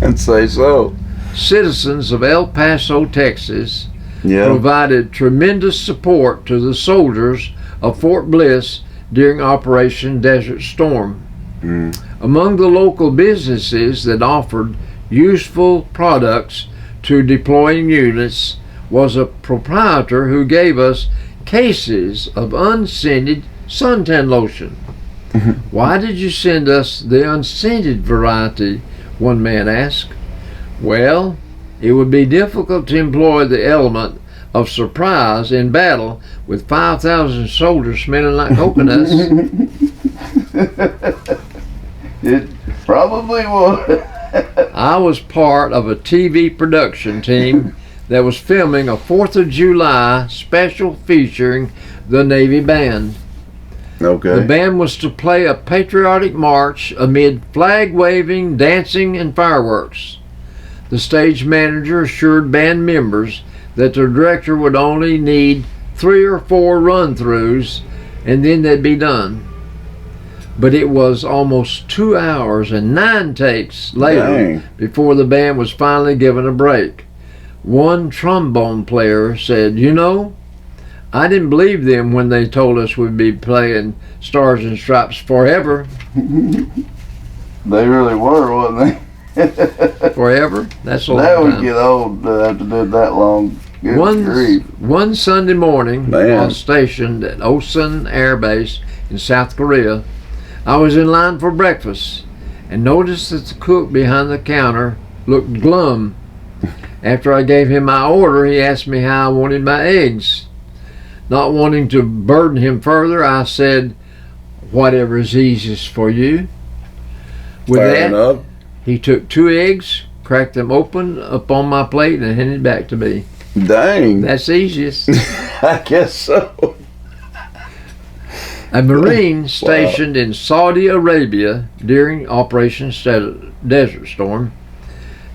I'd say so. Citizens of El Paso, Texas, Yeah. provided tremendous support to the soldiers of Fort Bliss during Operation Desert Storm. Among the local businesses that offered useful products to deploying units was a proprietor who gave us cases of unscented suntan lotion. "Why did you send us the unscented variety?" one man asked. "Well, It would be difficult to employ the element of surprise in battle with 5,000 soldiers smelling like coconuts. It probably would. I was part of a TV production team that was filming a 4th of July special featuring the Navy Band. Okay. The band was to play a patriotic march amid flag waving, dancing, and fireworks. The stage manager assured band members that the director would only need 3 or 4 run-throughs and then they'd be done. But it was almost 2 hours and 9 takes later Dang. before the band was finally given a break. One trombone player said, "You know, I didn't believe them when they told us we'd be playing Stars and Stripes forever." They really were, wasn't they? Forever? That's a long That would time. get old to have to do it that long. Good grief. One Sunday morning, Man. I was stationed at Osan Air Base in South Korea. I was in line for breakfast and noticed that the cook behind the counter looked glum. After I gave him my order, he asked me how I wanted my eggs. Not wanting to burden him further, I said, "Whatever is easiest for you." With Fair that, enough. he took 2 eggs, cracked them open up on my plate, and handed it back to me. Dang. That's easiest. I guess so. A Marine stationed in Saudi Arabia during Operation Desert Storm,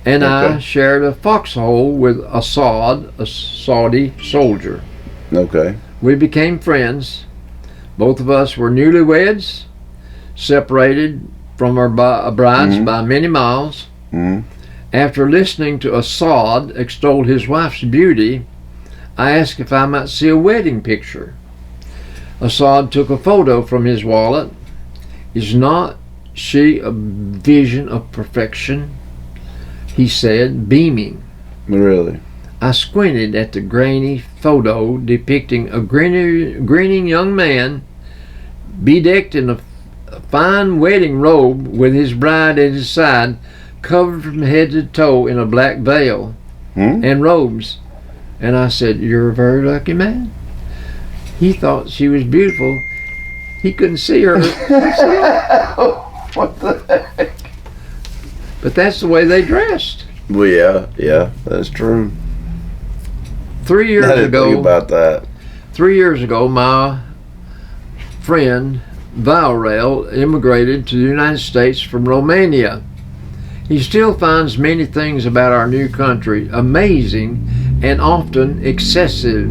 and I Okay. shared a foxhole with Assad, a Saudi soldier. Okay. We became friends. Both of us were newlyweds, separated from our brides by many miles. Mhm. After listening to Assad extol his wife's beauty, I asked if I might see a wedding picture. Assad took a photo from his wallet. "Is not she a vision of perfection?" he said, beaming. Really? I squinted at the grainy photo depicting a grinning young man bedecked in a fine wedding robe with his bride at his side, covered from head to toe in a black veil and robes. And I said, "You're a very lucky man." He thought she was beautiful. He couldn't see her. What the heck? But that's the way they dressed. Well, yeah, that's true. 3 years I didn't think ago, about that. 3 years ago, my friend Valrail immigrated to the United States from Romania. He still finds many things about our new country amazing and often excessive.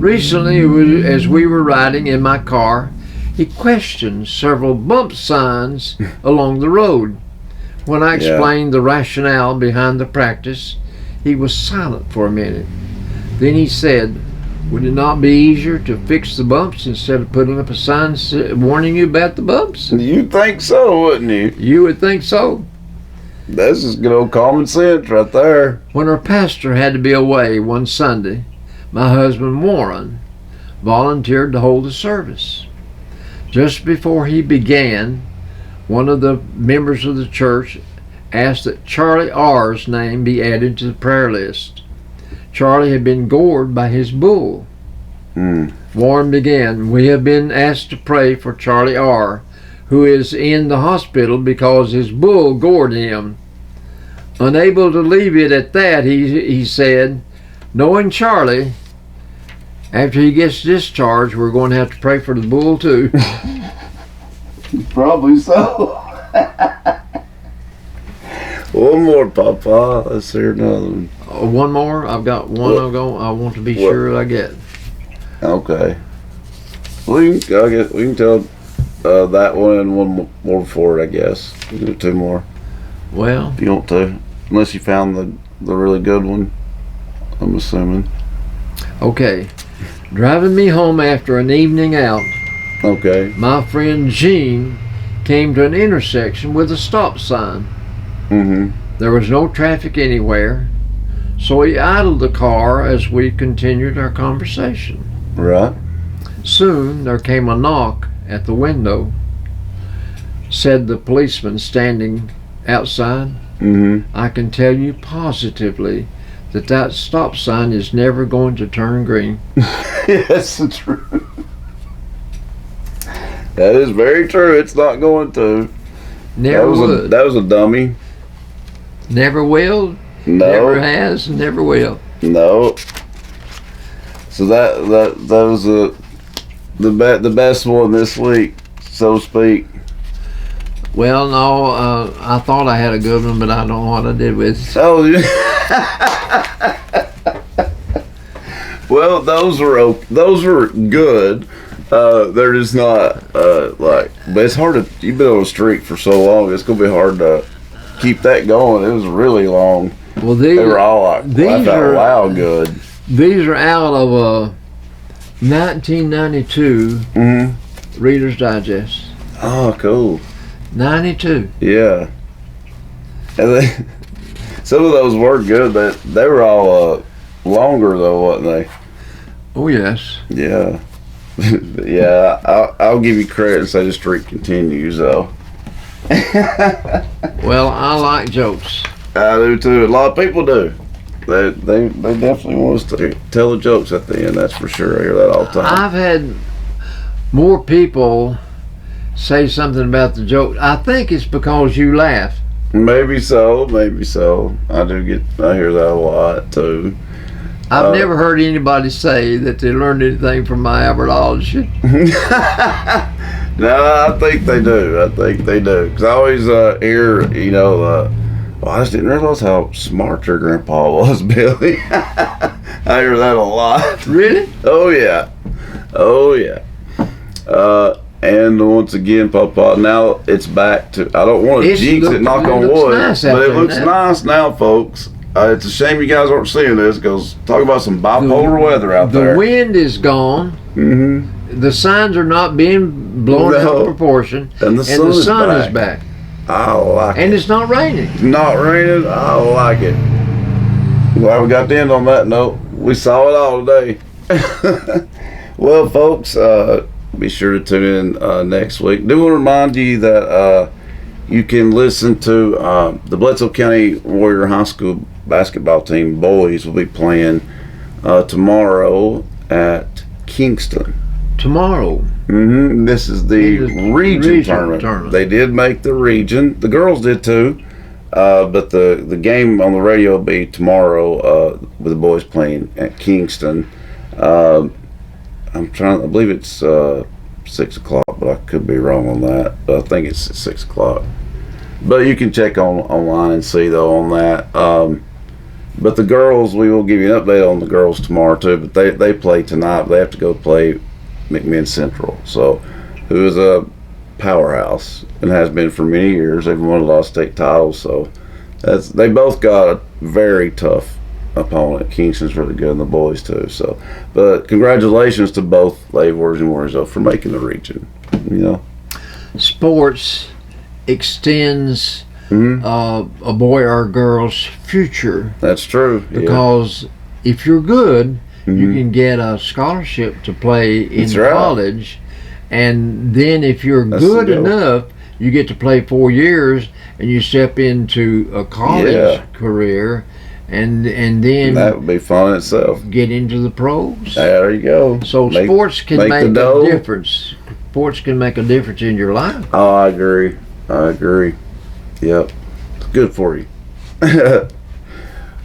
Recently, as we were riding in my car, he questioned several bump signs along the road. When I explained the rationale behind the practice, he was silent for a minute. Then he said, "Would it not be easier to fix the bumps instead of putting up a sign warning you about the bumps?" You'd think so, wouldn't you? You would think so. This is good old common sense right there. When our pastor had to be away one Sunday, my husband Warren volunteered to hold the service. Just before he began, one of the members of the church asked that Charlie R.'s name be added to the prayer list. Charlie had been gored by his bull. Warren began, "We have been asked to pray for Charlie R., who is in the hospital because his bull gored him." Unable to leave it at that, he said, "Knowing Charlie, after he gets discharged, we're going to have to pray for the bull too." Probably so. One more, Papa. Let's hear another one. One more. I've got one. I want to be What? sure I get. Okay. We can tell that one and one more before it, I guess. We'll do 2 more Well, if you want to. Unless you found the really good one, I'm assuming. okay. Driving me home after an evening out, Okay. my friend Gene came to an intersection with a stop sign. Mm-hmm. There was no traffic anywhere, so he idled the car as we continued our conversation. Right. Soon there came a knock at the window, said the policeman standing outside. I can tell you positively that stop sign is never going to turn green. Yes, it's true. That is very true. It's not going to. Never would. That was a dummy. Never will. No. Never has. Never will. No. So that was the best one this week, so to speak. Well, no, I thought I had a good one, but I don't know what I did with it. Oh, yeah. Well, those were good. They're just not but it's hard to. You've been on a streak for so long. It's gonna be hard to keep that going. It was really long. Well, They were all like, laugh out loud good. These are out of a 1992 Reader's Digest. Oh, cool. 92. Yeah. And then, some of those were good, but they were all longer though, wasn't they? Oh yes. Yeah. Yeah, I'll give you credit and say the streak continues though. Well, I like jokes. I do too. A lot of people do. They definitely want us to tell the jokes at the end. That's for sure. I hear that all the time. I've had more people say something about the joke. I think it's because you laugh. Maybe so. Maybe so. I hear that a lot too. I've never heard anybody say that they learned anything from my abrology. No, I think they do. Because I always hear, well, I just didn't realize how smart your grandpa was, Billy. I hear that a lot. Really? Oh, yeah. And once again, Papa, now it's back to, I don't want to jinx it, knock on wood, nice but it out looks there nice now, folks. It's a shame you guys aren't seeing this, because talk about some bipolar weather out there. The wind is gone. Mm-hmm. The signs are not being blown out of proportion. And the sun is back. I like it. And it's not raining. It's not raining. I like it. Glad we got to end on that note. We saw it all today. Well, folks, be sure to tune in next week. Do want to remind you that you can listen to the Bledsoe County Warrior High School basketball team boys will be playing tomorrow at Kingston. Tomorrow. This is the region tournament. They did make the region. The girls did too. But the game on the radio will be tomorrow with the boys playing at Kingston. I believe it's 6 o'clock, but I could be wrong on that. But I think it's 6 o'clock. But you can check online and see though on that. But the girls, we will give you an update on the girls tomorrow too. But they play tonight. They have to go play McMinn Central, who is a powerhouse and has been for many years. They've won a lot of state titles, so they both got a very tough opponent. Kingston's really good, and the boys too. So, but congratulations to both Lady Warriors and Warriors for making the region. Sports extends a boy or a girl's future. That's true. Because if you're good, you can get a scholarship to play in college, and then if you're good enough, you get to play 4 years, and you step into a college career, and then that would be fun in itself. Get into the pros. There you go. So sports can make a difference. Sports can make a difference in your life. Oh, I agree. Yep, it's good for you.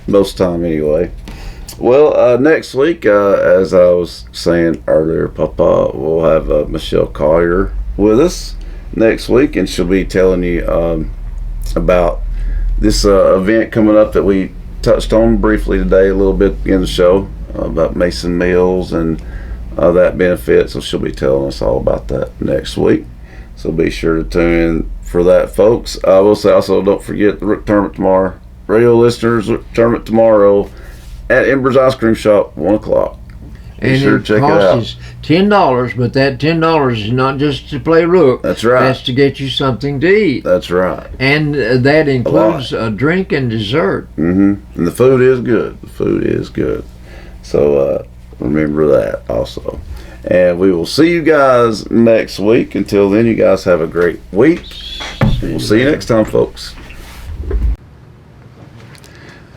Most time anyway. Well, next week, as I was saying earlier, Papa, we'll have Michelle Collier with us next week, and she'll be telling you about this event coming up that we touched on briefly today, a little bit in the show, about Mason Mills and that benefit. So she'll be telling us all about that next week. So be sure to tune in for that, folks. I will say also, don't forget the Rook Tournament tomorrow. Radio listeners, Rook Tournament tomorrow at Ember's Ice Cream Shop, 1 o'clock. Be sure to check it out. It costs $10, but that $10 is not just to play Rook. That's right. That's to get you something to eat. That's right. And that includes a drink and dessert. And the food is good. So remember that also. And we will see you guys next week. Until then, you guys have a great week. We'll see you next time, folks.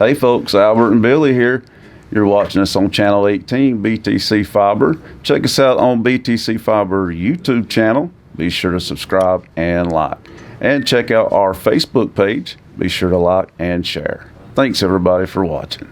Hey folks, Albert and Billy here. You're watching us on Channel 18, BTC Fiber. Check us out on BTC Fiber YouTube channel. Be sure to subscribe and like. And check out our Facebook page. Be sure to like and share. Thanks everybody for watching.